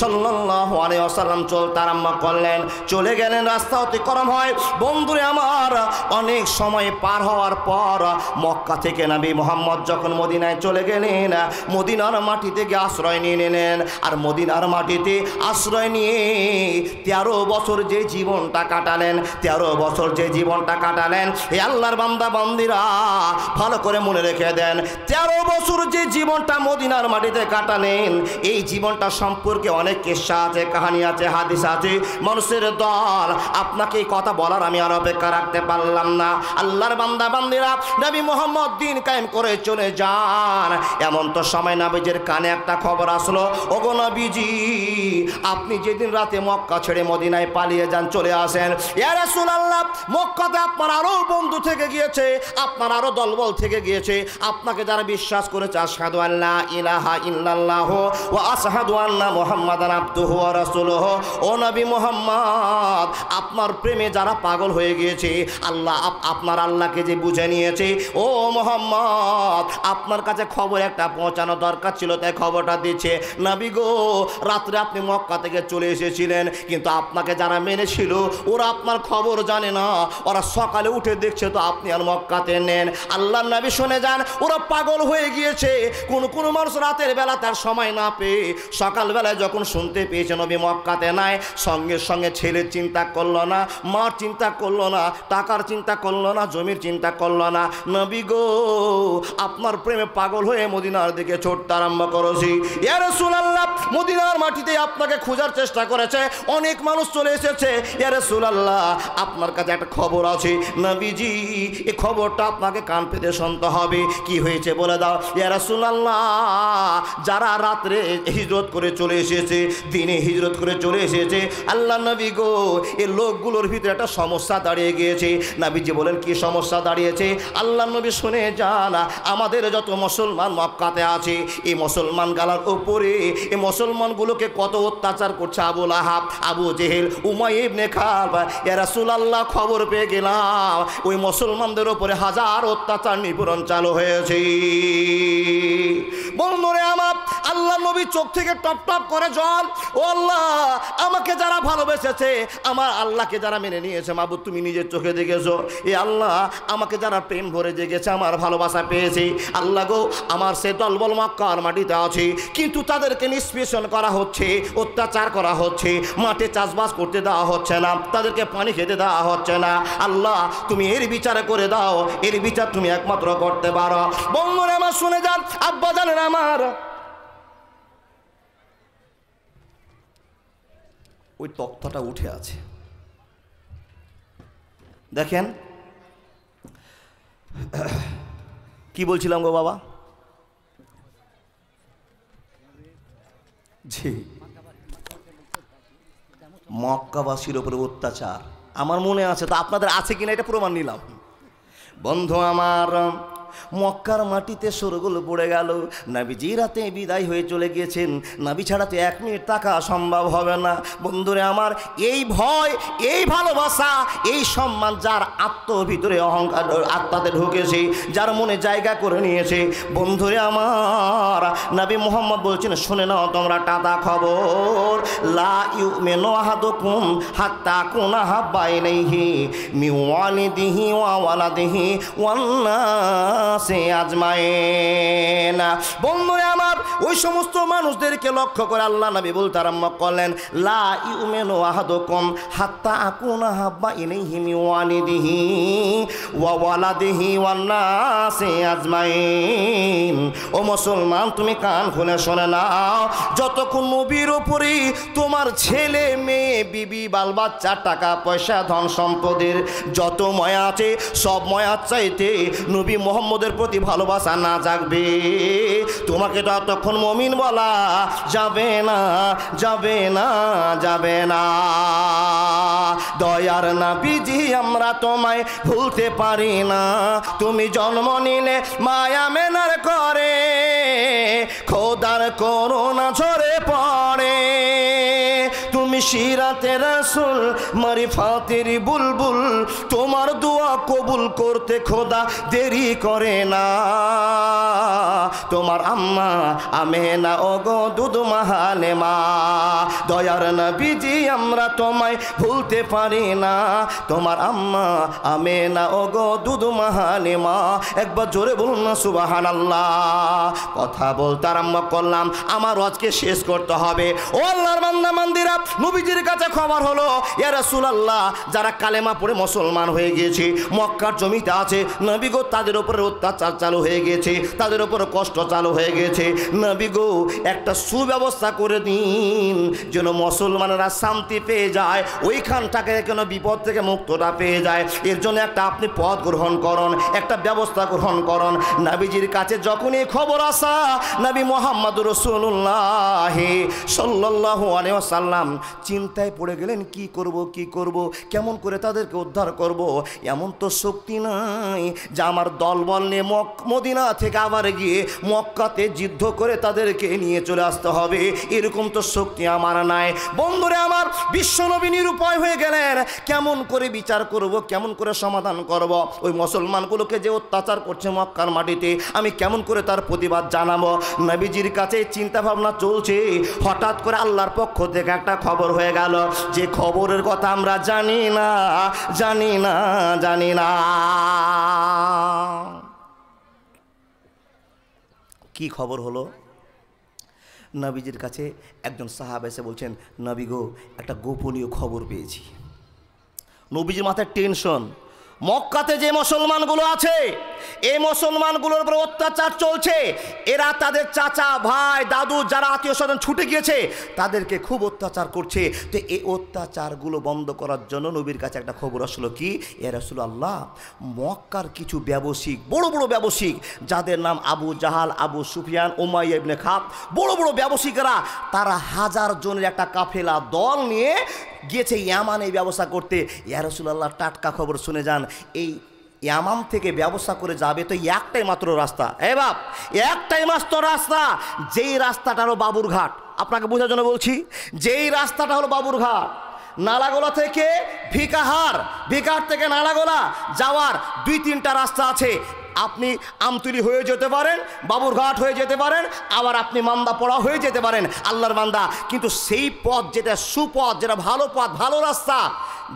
Speaker 1: সাল্লাল্লাহু আলাইহি ওয়াসাল্লাম চলতে আরম্ভ করলেন। চলে গেলেন, রাস্তা অতিক্রম হয়। বন্ধুরে আমার, অনেক সময় পার হওয়ার পর মক্কা থেকে নবী মুহাম্মদ যখন মদিনায় চলে গেলেন, মদিনার মাটিতে গিয়ে আশ্রয় নিয়ে নিলেন। আর মদিনার মাটিতে আশ্রয় নিয়ে 13 বছর যে জীবনটা কাটালেন, 13 বছর যে জীবনটা কাটালেন, এই আল্লাহর বান্দা বান্দিরা ভালো করে মনে রেখে দেন। 13 বছর যে জীবনটা মদিনার মাটিতে কাটালেন, এই জীবনটা সম্পর্কে অনেক কিস্সা আছে, কাহিনী আছে, হাদিস আছে, মানুষের দল। আপনাকে এই কথা বলার আমি আর অপেক্ষা রাখতে পারলাম না। আল্লাহর বান্দা বান্দিরা, নবী মুহাম্মদ দিন কায়েম করে চলে যান। এমন তো সময় নবীজির কানে একটা খবর আসলো, ওগো নবীজি আপনি যেদিন রাতে মক্কা ছেড়ে মদিনায় পালিয়ে যান, চলে আসেন। ইয়া রাসূলুল্লাহ, মক্কাতে আপনার আরো বন্ধু থেকে গিয়েছে, আপনার আরো দলবল থেকে গিয়েছে। আপনাকে যারা বিশ্বাস করেছে, আশহাদু আল্লা ইলাহা ইল্লাল্লাহ ওয়া আশহাদু আন্না মুহাম্মাদান আবদুহু ওয়া রাসূলুহু। ও নবী মুহাম্মদ, আপনার প্রেমে যারা পাগল হয়ে গিয়েছে, আল্লাহ আপনার আল্লাহকে যে বুঝে নিয়েছে, ও মুহাম্মদ উম্মত, আপনার কাছে খবর একটা পৌঁছানো দরকার ছিল, তাই খবরটা দিচ্ছে। নবী গো, রাত্রে আপনি মক্কা থেকে চলে এসেছিলেন, কিন্তু আপনাকে যারা মেনেছিল ওরা আপনার খবর জানে না। ওরা সকালে উঠে দেখছে তো আপনি আর মক্কাতে নেন। আল্লাহর নবী শুনে যান, ওরা পাগল হয়ে গিয়েছে। কোন মানুষ রাতের বেলা তার সময় না পেয়ে সকালবেলায় যখন শুনতে পেয়েছে নবী মক্কাতে নাই, সঙ্গে সঙ্গে ছেলের চিন্তা করলো না, মার চিন্তা করলো না, টাকার চিন্তা করলো না, জমির চিন্তা করলো না। নবী গো, আপনার প্রেমে পাগল হয়ে মদিনার দিকে ছুটতে আরম্ভ করেছি। ইয়া রাসূলুল্লাহ, মদিনার মাটিতে আপনাকে খোঁজার চেষ্টা করেছে, অনেক মানুষ চলে এসেছে। ইয়া রাসূলুল্লাহ, আপনার কাছে একটা খবর আছে। নবীজি, এই খবরটা আপনাকে কান পেতে শুনতে হবে। কি হয়েছে বলে দাও। ইয়া রাসূলুল্লাহ, যারা রাত্রে হিজরত করে চলে এসেছে, দিনে হিজরত করে চলে এসেছে, আল্লাহ নবী গো, এই লোকগুলোর ভিতরে একটা সমস্যা দাঁড়িয়ে গিয়েছে। নবীজি বলেন, কি সমস্যা দাঁড়িয়েছে? আল্লাহ নবী শুনে যান, আমাদের যত মুসলমান মক্কাতে আছে, এই মুসলমান গালার উপরে এই মুসলমানগুলোকে কত অত্যাচার করছে আবু লাহাব, আবু জেহেল, উমাইয়া ইবনে খালব। ইয়া রাসূলুল্লাহ, খবর পেয়ে গেলাম ওই মুসলমানদের উপরে হাজার অত্যাচার নিপীড়ন চালু হয়েছে। বন্ধুরে আমার, আল্লাহ নবী চোখ থেকে টপ টপ করে জল। ও আল্লাহ, আমাকে যারা ভালোবেসেছে, আমার আল্লাহকে যারা মেনে নিয়েছে, মাবুদ তুমি নিজের চোখে দেখেছো। এ আল্লাহ, আমাকে যারা প্রেম ভরে জেগেছে, আমার ভালোবাসা পেয়েছে, আল্লাহ গো, আমার সে দলবল মক্কার মাটিতে আছে, কিন্তু তাদেরকে নিষ্পেষণ করা হচ্ছে, অত্যাচার করা হচ্ছে, মাঠে চাষবাস করতে দেওয়া হচ্ছে না, তাদেরকে পানি খেতে দেওয়া হচ্ছে না। আল্লাহ, তুমি এর বিচার করে দাও, এর বিচার তুমি একমাত্র করতে পারো। বন্ধুরা আমার শুনে যান, আব্বা জানেন আমার, ওই তক্তাটা উঠে আছে, দেখেন। কি বলছিলাম গো বাবা? জি, মক্কাবাসীর উপরে অত্যাচার আমার মনে আছে, তো আপনাদের আছে কিনা এটা প্রমাণ নিলাম। বন্ধু আমার, মক্কার মাটিতে সরগোল পড়ে গেল। নবীজি রাতে বিদায় হয়ে চলে গিয়েছেন। নবী ছাড়া তো 1 মিনিট থাকা সম্ভব হবে না। বন্ধুরে আমার, এই ভয়, এই ভালোবাসা, এই সম্মান যার আত্মার ভিতরে অহংকার আত্মাতে ঢুকেছে, যার মনে জায়গা করে নিয়েছে, বন্ধুরে আমার, নবী মুহাম্মদ বলছেন, শুনে নাও তোমরা টাটা খবর, লা ইউমিনু আহাদুকুম হাত্তা কুনা হাব্বা ইলাইহি মিন ওয়ালিদিহি ওয়া ওয়ালাদিহি ওয়ান নাসি আজমাইন। বন্ধুরে আমার, ওই সমস্ত মানুষদেরকে লক্ষ্য করে আল্লাহ নবী বলতে আরম্ভ করলেন, লা ইউমিনু আহাদুকুম হাত্তা আকুনা হাব্বা ইলাইহি মিন ওয়ালিদিহি ওয়া ওয়ালাদিহি ওয়ান নাসি আজমাইন। ও মুসলমান, তুমি কান খুলে শুনে নাও, যতক্ষণ নবীর উপরে তোমার ছেলে মেয়ে বিবি বাল বাচ্চা টাকা পয়সা ধন সম্পদের যত ময়া আছে, সব ময়ার চাইতে নবী মুহাম্মদের প্রতি ভালোবাসা না জাগবে, তোমাকে তো তখন মুমিন বলা যাবে না, যাবে না, যাবে না। দয়ার নবীজি, আমরা তোমায় ভুলতে পারি না। তুমি জন্ম নিলে মায়া মেনার করে, খোদার করুণা ঝরে পড়ে। তুমি সিরাতে রাসূল মারিফাতের বুলবুল, তোমার দোয়া কবুল করতে খোদা দেরি করে না। তোমার আম্মা আমেনা ওগো দুধ মাহানে মা। দয়ার নবীজি, আমরা তোমায় ভুলতে পারি না। তোমার আম্মা আমেনা ওগো দুধ মাহানে মা। একবার জোরে বলুন না সুবহানাল্লাহ। কথা বলতে আরম্ভ করলাম, আমার আজকে শেষ করতে হবে। ও আল্লাহর বান্দা বান্দিরা, নবীজির কাছে খবর হলো, ইয়া রাসূলুল্লাহ, যারা কালেমা পড়ে মুসলমান হয়ে গিয়েছে, মক্কার জমিতে আছে, নবী গো, তাদের উপরে অত্যাচার চালু হয়ে গেছে, তাদের উপরে কষ্ট চালু হয়ে গেছে। নবী গো, একটা সুব্যবস্থা করে দিন, যেন মুসলমানেরা শান্তি পেয়ে যায়, ওইখানটাকে কেন বিপদ থেকে মুক্তটা পেয়ে যায়। এর জন্য একটা আপনি পথ গ্রহণ করুন, একটা ব্যবস্থা গ্রহণ করুন। নবীজির কাছে যখনই খবর আসা, নবী মুহাম্মদ রাসূলুল্লাহ সাল্লাল্লাহু আলাইহি ওয়াসাল্লাম চিন্তায় পড়ে গেলেন, কি করব, কেমন করে তাদেরকে উদ্ধার করব। এমন তো শক্তি নাই যে আমার দলবল নিয়ে মদিনা থেকে আবার গিয়ে মক্কাতে যুদ্ধ করে তাদেরকে নিয়ে চলে আসতে হবে, এরকম তো শক্তি আমার নাই। বন্ধুরে আমার, বিশ্বনবী নিরুপায় হয়ে গেলেন, কেমন করে বিচার করব, কেমন করে সমাধান করব। ওই মুসলমানগুলোকে যে অত্যাচার করছে মক্কার মাটিতে, আমি কেমন করে তার প্রতিবাদ জানাবো। নবীজির কাছে চিন্তা ভাবনা চলছে, হঠাৎ করে আল্লাহর পক্ষ থেকে একটা খবর হয়ে গেল, যে খবরের কথা আমরা জানি না। কি খবর হলো? নবীজির কাছে একজন সাহাবা এসে বলছেন, নবী গো, একটা গোপনীয় খবর পেয়েছি। নবীজির মাথায় টেনশন, মক্কাতে যে মুসলমানগুলো আছে, এই মুসলমানগুলোর উপর অত্যাচার চলছে। এরা তাদের চাচা, ভাই, দাদু, যারা আত্মীয় স্বজন ছুটে গিয়েছে, তাদেরকে খুব অত্যাচার করছে। তো এই অত্যাচারগুলো বন্ধ করার জন্য নবীর কাছে একটা খবর আসলো, কি, ইয়া রাসূলুল্লাহ, মক্কার কিছু ব্যবসায়িক, বড় বড় ব্যবসায়িক, যাদের নাম আবু জাহাল, আবু সুফিয়ান, উমাইয়া ইবনে খাব, বড় বড় ব্যবসায়িকরা, তারা 1000 জনের একটা কাফেলা দল নিয়ে গিয়েছে ইয়ামানে ব্যবসা করতে। ইয়া রাসূলুল্লাহ, টাটকা খবর শুনে যান, এই ইয়ামান থেকে ব্যবসা করে যাবে তো একটাই মাত্র রাস্তা, বাপ, একটাই মাত্র রাস্তা, যেই রাস্তাটা হলো বাবুরঘাট। আপনাকে বোঝার জন্য বলছি, যেই রাস্তাটা হলো বাবুরঘাট। নালাগোলা থেকে ভিকাহার থেকে নালাগোলা যাওয়ার 2-3টা রাস্তা আছে। আপনি আমতুলি হয়ে যেতে পারেন, বাবুরঘাট হয়ে যেতে পারেন, আবার আপনি মান্দাপড়া হয়ে যেতে পারেন, আল্লাহর বান্দা। কিন্তু সেই পথ যেটা সুপথ, যেটা ভালো পথ, ভালো রাস্তা,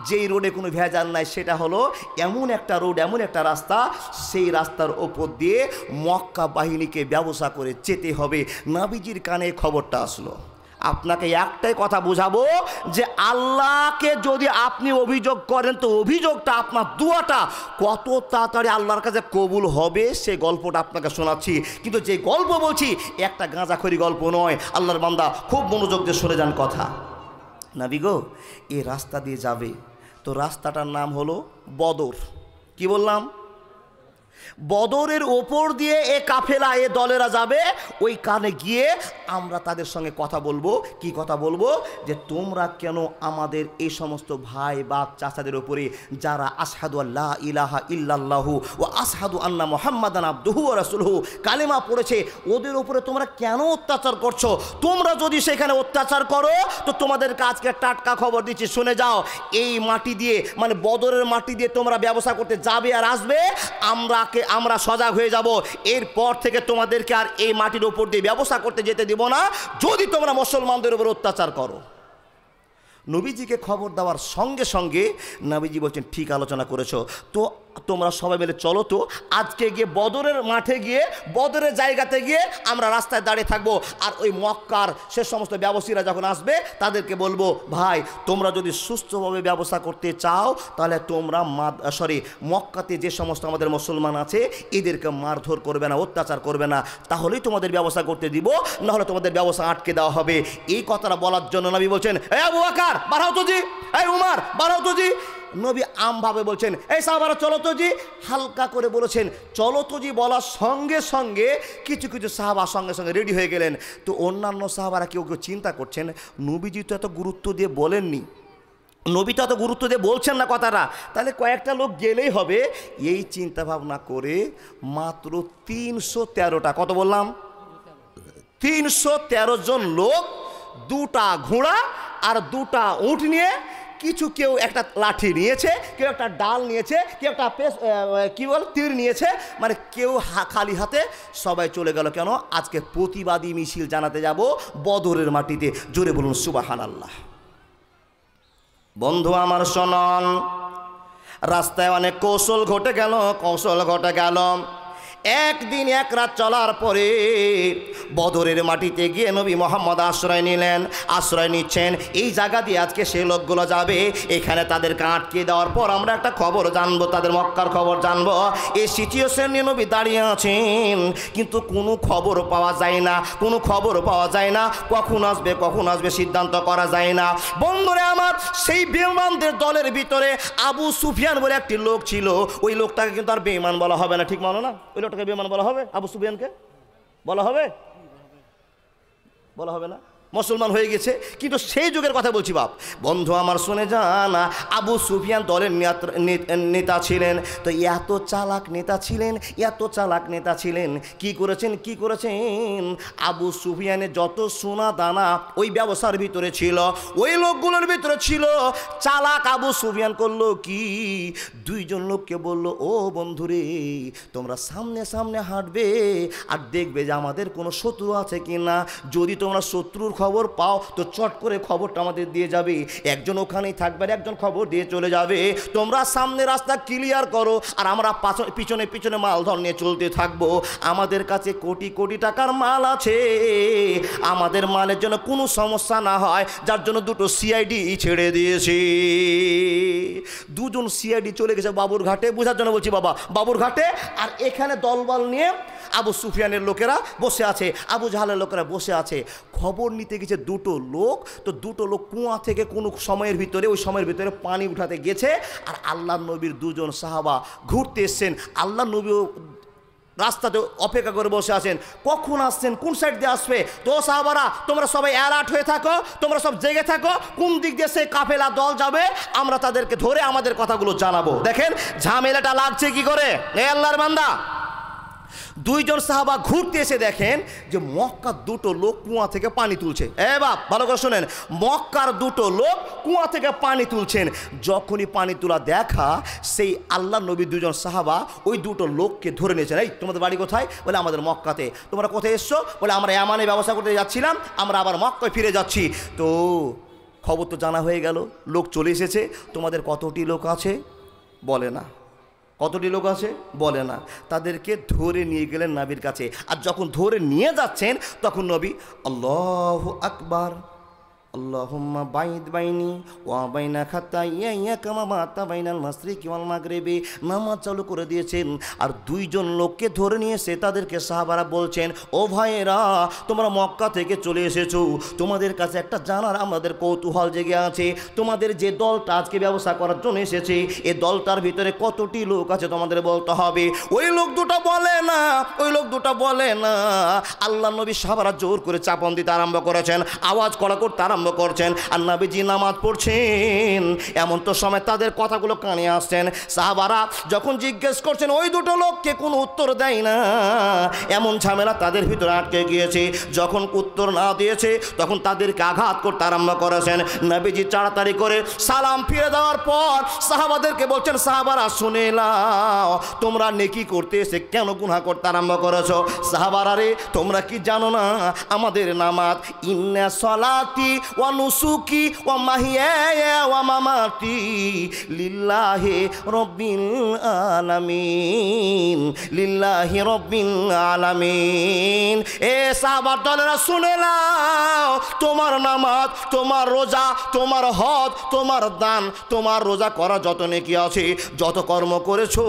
Speaker 1: যেই রোডে কোনো ভেজাল নাই, সেটা হলো এমন একটা রোড, এমন একটা রাস্তা, সেই রাস্তার ওপর দিয়ে মক্কা বাহিনীকে ব্যবসা করে যেতে হবে। নবীজির কানে খবরটা আসলো। আপনাকে একটাই কথা বুঝাবো, যে আল্লাহকে যদি আপনি অভিযোগ করেন, তো অভিযোগটা, আপনার দুয়াটা কত তাড়াতাড়ি আল্লাহর কাছে কবুল হবে, সে গল্পটা আপনাকে শোনাচ্ছি। কিন্তু যে গল্প বলছি, একটা গাঁজাখড়ি গল্প নয়। আল্লাহর বান্দা, খুব মনোযোগ দিয়ে শুনে যান কথা। নবী গো, এই রাস্তা দিয়ে যাবে, তো রাস্তাটার নাম হলো বদর। কি বললাম? বদরের ওপর দিয়ে এ কাফেলা, এ দলেরা যাবে। ওই কানে গিয়ে আমরা তাদের সঙ্গে কথা বলবো। কি কথা বলবো? যে তোমরা কেন আমাদের এই সমস্ত ভাই বাপ চাচাদের উপরে, যারা আশহাদু আল্লা ইলাহা ইল্লাল্লাহু ওয়া আশহাদু আন্না মুহাম্মাদান আবদুহু ওয়া রাসূলুহু কালেমা পড়েছে, ওদের উপরে তোমরা কেন অত্যাচার করছো? তোমরা যদি সেখানে অত্যাচার করো, তো তোমাদেরকে আজকে টাটকা খবর দিচ্ছি, শুনে যাও। এই মাটি দিয়ে, মানে বদরের মাটি দিয়ে তোমরা ব্যবসা করতে যাবে আর আসবে, আমরা সজাগ হয়ে যাব। এরপর থেকে তোমাদেরকে আর এই মাটির উপর দিয়ে ব্যবসা করতে যেতে দিব না, যদি তোমরা মুসলমানদের উপর অত্যাচার করো। নবীজিকে খবর দেওয়ার সঙ্গে সঙ্গে নবীজি বলছেন, ঠিক আলোচনা করেছো, তো তোমরা সবাই মিলে চলো তো আজকে গিয়ে বদরের মাঠে গিয়ে, বদরের জায়গাতে গিয়ে আমরা রাস্তায় দাঁড়িয়ে থাকবো। আর ওই মক্কার সে সমস্ত ব্যবসায়ীরা যখন আসবে, তাদেরকে বলবো, ভাই, তোমরা যদি সুস্থভাবে ব্যবসা করতে চাও, তাহলে তোমরা মক্কাতে যে সমস্ত আমাদের মুসলমান আছে, এদেরকে মারধর করবে না, অত্যাচার করবে না, তাহলেই তোমাদের ব্যবসা করতে দিব, নাহলে তোমাদের ব্যবসা আটকে দেওয়া হবে। এই কথাটা বলার জন্য নবী বলছেন, আবু বকর বাড়াও তো জি, উমর বাড়াও তো জি। নবী আমভাবে বলছেন, এই সাহাবারা চলো তো জি, হালকা করে বলেছেন। চলো তো জি বলার সঙ্গে সঙ্গে কিছু কিছু সাহাবা সঙ্গে সঙ্গে রেডি হয়ে গেলেন। তো অন্যান্য সাহাবারা কেউ কেউ চিন্তা করছেন, নবীজি তো এত গুরুত্ব দিয়ে বলেননি, নবী তো এত গুরুত্ব দিয়ে বলছেন না কথাটা, তাহলে কয়েকটা লোক গেলেই হবে। এই চিন্তা ভাবনা করে মাত্র 313টা, কত বললাম, 313 জন লোক, 2টা ঘোড়া আর 2টা উট নিয়ে, কিছু কেউ একটা লাঠি নিয়েছে, কেউ একটা ডাল নিয়েছে, কেউ একটা তীর নিয়েছে, মানে কেউ খালি হাতে, সবাই চলে গেল। কেন? আজকে প্রতিবাদী মিছিল জানাতে যাব বদরের মাটিতে। জোরে বলুন সুবহানাল্লাহ। বন্ধু আমার শোনন, রাস্তায় অনেক কৌশল ঘটে গেল। একদিন এক রাত চলার পরে বদরের মাটিতে গিয়ে নবী মোহাম্মদ আশ্রয় নিচ্ছেন। এই জায়গা দিয়ে আজকে সেই লোকগুলো যাবে, এখানে তাদেরকে আটকে দেওয়ার পর আমরা একটা খবর জানবো, তাদের মক্কার খবর জানবো। এই সিচুয়েশন নিয়ে নবী দাঁড়িয়ে আছেন, কিন্তু কোনো খবর পাওয়া যায় না, কখন আসবে সিদ্ধান্ত করা যায় না। বন্ধুরে আমার, সেই বেঈমানদের দলের ভিতরে আবু সুফিয়ান বলে একটি লোক ছিল। ওই লোকটাকে কিন্তু আর বেঈমান বলা হবে না, ঠিক মানো না? ওই লোকটাকে বেঈমান বলা হবে? আবু সুফিয়ানকে বলা হবে না? মুসলমান হয়ে গেছে, কিন্তু সেই যুগের কথা বলছি বাপ। বন্ধু আমার শুনে যান, আবু সুফিয়ান দলের নেতা ছিলেন। তো এত চালাক নেতা ছিলেন, এত চালাক নেতা ছিলেন, কি করেছেন আবু সুফিয়ানের যত সোনা দানা ওই ব্যবসার ভিতরে ছিল, ওই লোকগুলোর ভিতরে ছিল। চালাক আবু সুফিয়ান করলো কি, দুইজন লোককে বলল, ও বন্ধুরে তোমরা সামনে সামনে হাঁটবে আর দেখবে যে আমাদের কোনো শত্রু আছে কি না। যদি তোমরা শত্রুর খবর পাও তো চট করে খবরটা আমাদের দিয়ে যাবে। একজন ওখানেই থাকবে, একজন খবর দিয়ে চলে যাবে। তোমরা সামনে রাস্তা ক্লিয়ার করো আর আমরা পিছনে পিছনে মালধর নিয়ে চলতে থাকবো। আমাদের কাছে কোটি কোটি টাকার মাল আছে, আমাদের মালের জন্য কোনো সমস্যা না হয়, যার জন্য দুটো সিআইডি ছেড়ে দিয়েছি। দুজন সিআইডি চলে গেছে বাবুরঘাটে, বোঝার জন্য বলছি বাবা, বাবুরঘাটে। আর এখানে দলবল নিয়ে আবু সুফিয়ানের লোকেরা বসে আছে, আবু জাহালের লোকেরা বসে আছে। খবর নিতে গেছে দুটো লোক। তো দুটো লোক কুয়া থেকে কোনো সময়ের ভিতরে, ওই সময়ের ভিতরে পানি উঠাতে গেছে। আর আল্লাহ নবীর দুজন সাহাবা ঘুরতে এসছেন। আল্লাহ নবীও রাস্তাতে অপেক্ষা করে বসে আছেন, কখন আসছেন, কোন সাইড দিয়ে আসবে। তো সাহাবারা তোমরা সবাই অ্যালার্ট হয়ে থাকো, তোমরা সব জেগে থাকো, কোন দিক দিয়ে সেই কাফেলা দল যাবে আমরা তাদেরকে ধরে আমাদের কথাগুলো জানাবো। দেখেন ঝামেলাটা লাগছে কি করে। এ আল্লাহর বান্দা, দুইজন সাহাবা ঘুরতে এসে দেখেন যে মক্কার দুটো লোক কুয়া থেকে পানি তুলছে। এ বাপ ভালো করে শোনেন, মক্কার দুটো লোক কুয়া থেকে পানি তুলছেন। যখনই পানি তোলা দেখা, সেই আল্লাহ নবী দুজন সাহাবা ওই দুটো লোককে ধরে নিয়েছেন। এই তোমাদের বাড়ি কোথায়? বলে আমাদের মক্কাতে। তোমরা কোথায় এসছো? বলে আমরা এমানে ব্যবসা করতে যাচ্ছিলাম, আমরা আবার মক্কায় ফিরে যাচ্ছি। তো খবর তো জানা হয়ে গেল, লোক চলে এসেছে। তোমাদের কতটি লোক আছে? বলে না। কতটি লোক আছে? বলে না। তাদেরকে ধরে নিয়ে গেলেন নবীর কাছে। আর যখন ধরে নিয়ে যাচ্ছেন তখন নবী আল্লাহু আকবার, আল্লাহুম্মা বাইদ বাইনি ওয়া বাইনা খাতাইয়া কামা বাতা বাইনাল মাশরিকি ওয়াল মাগরিবি, নামাজ চালু করে দিয়েছেন। আর দুইজন লোককে ধরে নিয়ে এসে তাদেরকে সাহাবারা বলছেন, ও ভাইয়েরা তোমরা মক্কা থেকে চলে এসেছো, তোমাদের কাছে একটা জানার আমাদের কৌতূহল জেগে আছে। তোমাদের যে দলটা আজকে ব্যবসা করার জন্য এসেছে, এই দলটার ভিতরে কতটি লোক আছে তোমাদের বলতে হবে। ওই লোক দুটো বলে না, ওই লোক দুটো বলে না। আল্লাহ নবী সাহাবারা জোর করে চাপন দিতে আরম্ভ করেছেন, আওয়াজ কড়া করতে আরম্ভ করছেন। আর নবীজি নামাজ পড়ছেন, এমন তো সময় তাদের কথাগুলো কানে আসছেন। সাহাবারা যখন জিজ্ঞেস করছেন, ওই দুটো লোককে কোনো উত্তর দেয় না। এমন ঝামেলা তাদের ভিতরে আটকে গিয়েছে। যখন উত্তর না দিয়েছে তখন তাদেরকে আঘাত করতে আরম্ভ করেছেন। নবীজি তাড়াতাড়ি করে সালাম ফিরে দেওয়ার পর সাহাবাদেরকে বলছেন, সাহাবারা শুনে নাও, তোমরা নেকি করতে এসে কেন গুনাহ করতে আরম্ভ করেছো? সাহাবারা রে, তোমরা কি জানো না আমাদের নামাজ ইন্না সলাতি ওয়া নুসুকি ওয়া মাহিয়ায়া ওয়া মামাতি লিল্লাহি রাব্বিল আলামিন, লিল্লাহি রাব্বিল আলামিন। এ সাহাবার দলেরা শুনে নাও, তোমার নামাজ, তোমার রোজা, তোমার হজ, তোমার দান, তোমার রোজা করা যত নেকি আছে, যত কর্ম করেছো,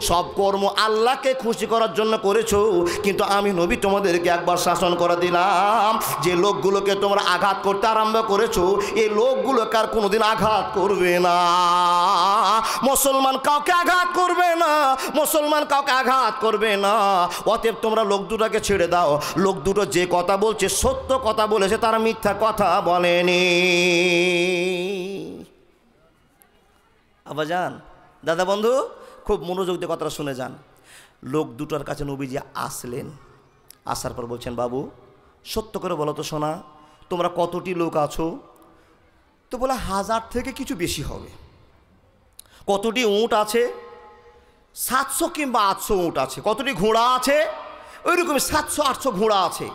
Speaker 1: সব কর্ম আল্লাহকে খুশি করার জন্য করেছো। কিন্তু আমি নবী তোমাদেরকে একবার শাসন করে দিলাম, যে লোকগুলোকে তোমরা আঘাত করতে আরম্ভ করেছো, এই লোকগুলোকে আর কোনোদিন আঘাত করবে না। মুসলমান কাউকে আঘাত করবে না, মুসলমান কাউকে আঘাত করবে না। অতএব তোমরা লোক দুটোকে ছেড়ে দাও। লোক দুটো যে কথা বলছে সত্য কথা বলেছে, তারা মিথ্যা কথা বলেনি। আবাজান, দাদা বন্ধু, খুব মনোযোগ দিয়ে কথাটা শুনে যান। লোক দুটোর কাছে নবীজি আসলেন। আসার পর বলছেন, বাবু সত্য করে বলো তো সোনা, তোমরা কতটি লোক আছো? তো বলে 1000 থেকে কিছু বেশি হবে। কতটি উট আছে? 700 কিংবা 800 উট আছে। কতটি ঘোড়া আছে? ওইরকম 700-800 ঘোড়া আছে।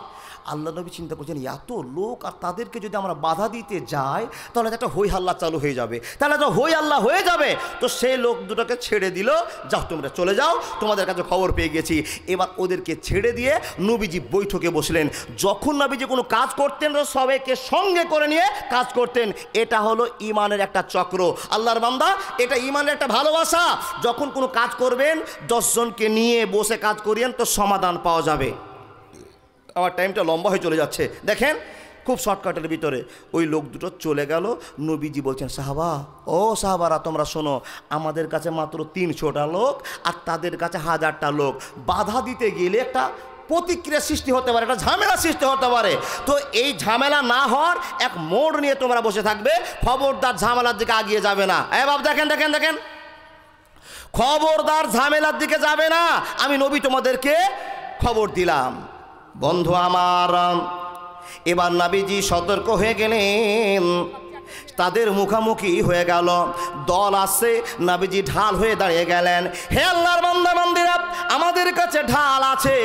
Speaker 1: আল্লাহ নবী চিন্তা করছেন, এত লোক আর তাদেরকে যদি আমরা বাধা দিতে যাই তাহলে একটা হই হাল্লা চালু হয়ে যাবে, তাহলে তো হই হাল্লা হয়ে যাবে। তো সেই লোক দুটোকে ছেড়ে দিল, যাও তোমরা চলে যাও, তোমাদের কাছে খবর পেয়ে গেছি। এবার ওদেরকে ছেড়ে দিয়ে নবীজি বৈঠকে বসলেন। যখন নবীজি কোনো কাজ করতেন তো সবাইকে সঙ্গে করে নিয়ে কাজ করতেন। এটা হলো ইমানের একটা চক্র। আল্লাহর বান্দা, এটা ইমানের একটা ভালোবাসা। যখন কোনো কাজ করবেন 10 জনকে নিয়ে বসে কাজ করিয়েন তো সমাধান পাওয়া যাবে। আমার টাইমটা লম্বা হয়ে চলে যাচ্ছে, দেখেন খুব শর্টকাটের ভিতরে ওই লোক দুটো চলে গেল। নবীজি বলছেন, সাহাবা, ও সাহাবারা তোমরা শোনো, আমাদের কাছে মাত্র 300টা লোক আর তাদের কাছে 1000টা লোক। বাধা দিতে গেলে একটা প্রতিক্রিয়া সৃষ্টি হতে পারে, একটা ঝামেলা সৃষ্টি হতে পারে। তো এই ঝামেলা না হওয়ার এক মোড় নিয়ে তোমরা বসে থাকবে, খবরদার ঝামেলার দিকে আগিয়ে যাবে না। বাপ দেখেন দেখেন দেখেন, খবরদার ঝামেলার দিকে যাবে না, আমি নবী তোমাদেরকে খবর দিলাম। বন্ধু আমার, এবার নবীজি সতর্ক হয়ে গেলেন, তাদের মুখামুখি হয়ে গেল, দল আসছে, নবীজি ঢাল হয়ে দাঁড়িয়ে গেলেন। হে আল্লাহর বান্দা বান্দিরা, আমাদের কাছে ঢাল আছে।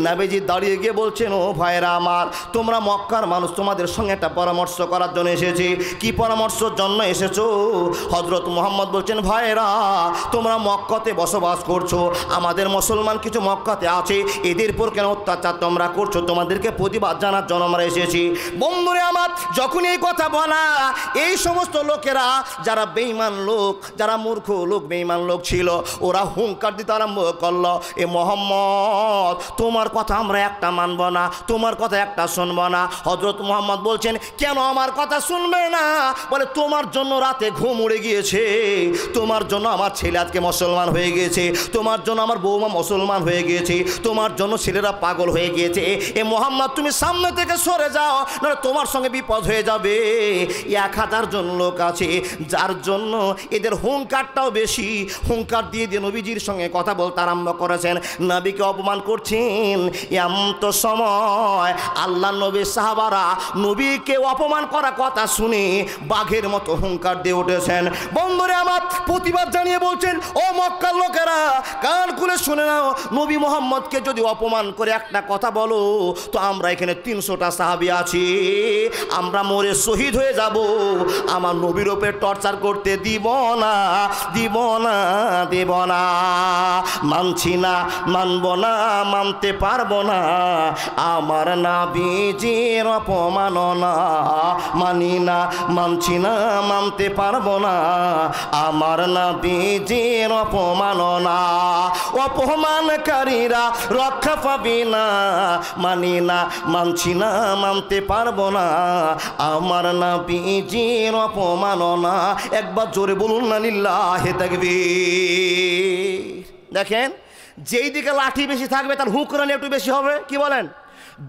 Speaker 1: নবীজি দাঁড়িয়ে গিয়ে বলছেন, ও ভাইরা আমার, তোমরা মক্কার মানুষ, তোমাদের সঙ্গে একটা পরামর্শ করার জন্য এসেছি। কি পরামর্শের জন্য এসেছো? হযরত মুহাম্মদ বলছেন, ভাইরা তোমরা মক্কাতে বসবাস করছো, আমাদের মুসলমান কিছু মক্কাতে আছে, এদের উপর কেন অত্যাচার তোমরা করছো? তোমাদেরকে প্রতিবাদ জানার জন্য আমরা এসেছি। বন্ধুরে আমার, যখন এই কথা বলা, এই সমস্ত লোকেরা যারা বেঈমান লোক, যারা মূর্খ লোক, বেঈমান লোক ছিল, ওরা হুঙ্কার দিতে আরম্ভ করলো, এ মুহাম্মদ তোমার কথা আমরা একটা মানব না, তোমার কথা একটা শুনবো না। হযরত মুহাম্মদ বলছেন, কেন আমার কথা শুনবে না? বলে, তোমার জন্য রাতে ঘুম উড়ে গিয়েছে, তোমার জন্য আমার ছেলে আজকে মুসলমান হয়ে গিয়েছে, তোমার জন্য আমার বৌমা মুসলমান হয়ে গিয়েছে, তোমার জন্য ছেলেরা পাগল হয়ে গিয়েছে। এ মুহাম্মদ তুমি সামনে থেকে সরে যাও, নাহলে তোমার সঙ্গে বিপদ হয়ে যাবে। 1000 জন লোক আছে, যার জন্য এদের হুঙ্কারটাও বেশি। হুঙ্কার দিয়ে দিয়ে নবীজির সঙ্গে কথা বলতে আরম্ভ করেছেন, নবীকে অপমান করছেন। এমন তো সময় আল্লাহ নবীর সাহাবারা নবীকে অপমান করা কথা শুনে বাঘের মতো হুঙ্কার দিয়ে উঠেছেন। বন্ধুরে আমার, প্রতিবাদ জানিয়ে বলছেন, ও মক্কার লোকেরা, কান খুলে শুনে নাও, নবী মুহাম্মদকে যদি অপমান করে একটা কথা বলো, তো আমরা এখানে 300টা সাহাবী আছি, আমরা মরে শহীদ হয়ে যাব। আমার নবীর উপরে টর্চার করতে দিব না, দিব না, দিব না। মানছি না, মানব না, মানতে পারবো না, আমার নবীজির অপমাননা মানি না, মানছি না, মানতে পারবো না, আমার নবীজির অপমাননা। অপমানকারীরা রক্ষা পাবে না, মানি না, মানছি না, মানতে পারবো না, আমার নবীজির অপমাননা। একবার জোরে বলুন না লিল্লাহি তাকবীর। দেখেন, যেই দিকে লাঠি বেশি থাকবে তার হুকরানি একটু বেশি হবে। কি বলেন?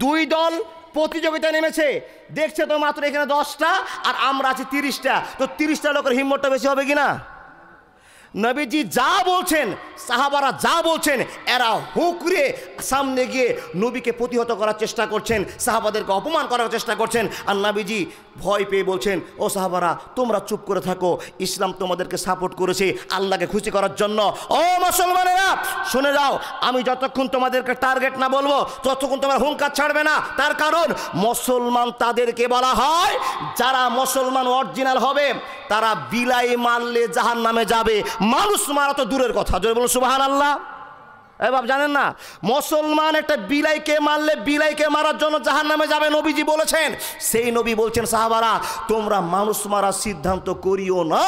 Speaker 1: 2 দল প্রতিযোগিতা নেমেছে, দেখছে তো মাত্র এখানে 10টা আর আমরা আছি 30টা, তো 30টা লোকের হিম্মতটা বেশি হবে কিনা? নবীজি যা বলছেন, সাহাবারা যা বলছেন, এরা হুকরে সামনে গিয়ে নবীকে প্রতিহত করার চেষ্টা করছেন, সাহাবাদেরকে অপমান করার চেষ্টা করছেন। আর নবীজি ভয় পেয়ে বলছেন, ও সাহাবারা তোমরা চুপ করে থাকো, ইসলাম তোমাদেরকে সাপোর্ট করেছে আল্লাহকে খুশি করার জন্য। ও মুসলমানেরা শুনে যাও, আমি যতক্ষণ তোমাদেরকে টার্গেট না বলবো ততক্ষণ তোমরা হুঙ্কার ছাড়বে না। তার কারণ মুসলমান তাদেরকে বলা হয়, যারা মুসলমান অরিজিনাল হবে তারা বিলাই মারলে জাহান্নামে যাবে, মানুষ মারা তো দূরের কথা। জোরে বলুন সুবহানাল্লাহ। বাপ জানেন না, মুসলমান একটা বিলাইকে মারলে বিলাইকে মারার জন্য জাহান্নামে যাবে, নবীজি বলেছেন। সেই নবী বলছেন, সাহাবারা তোমরা মানুষ মারার সিদ্ধান্ত করিও না,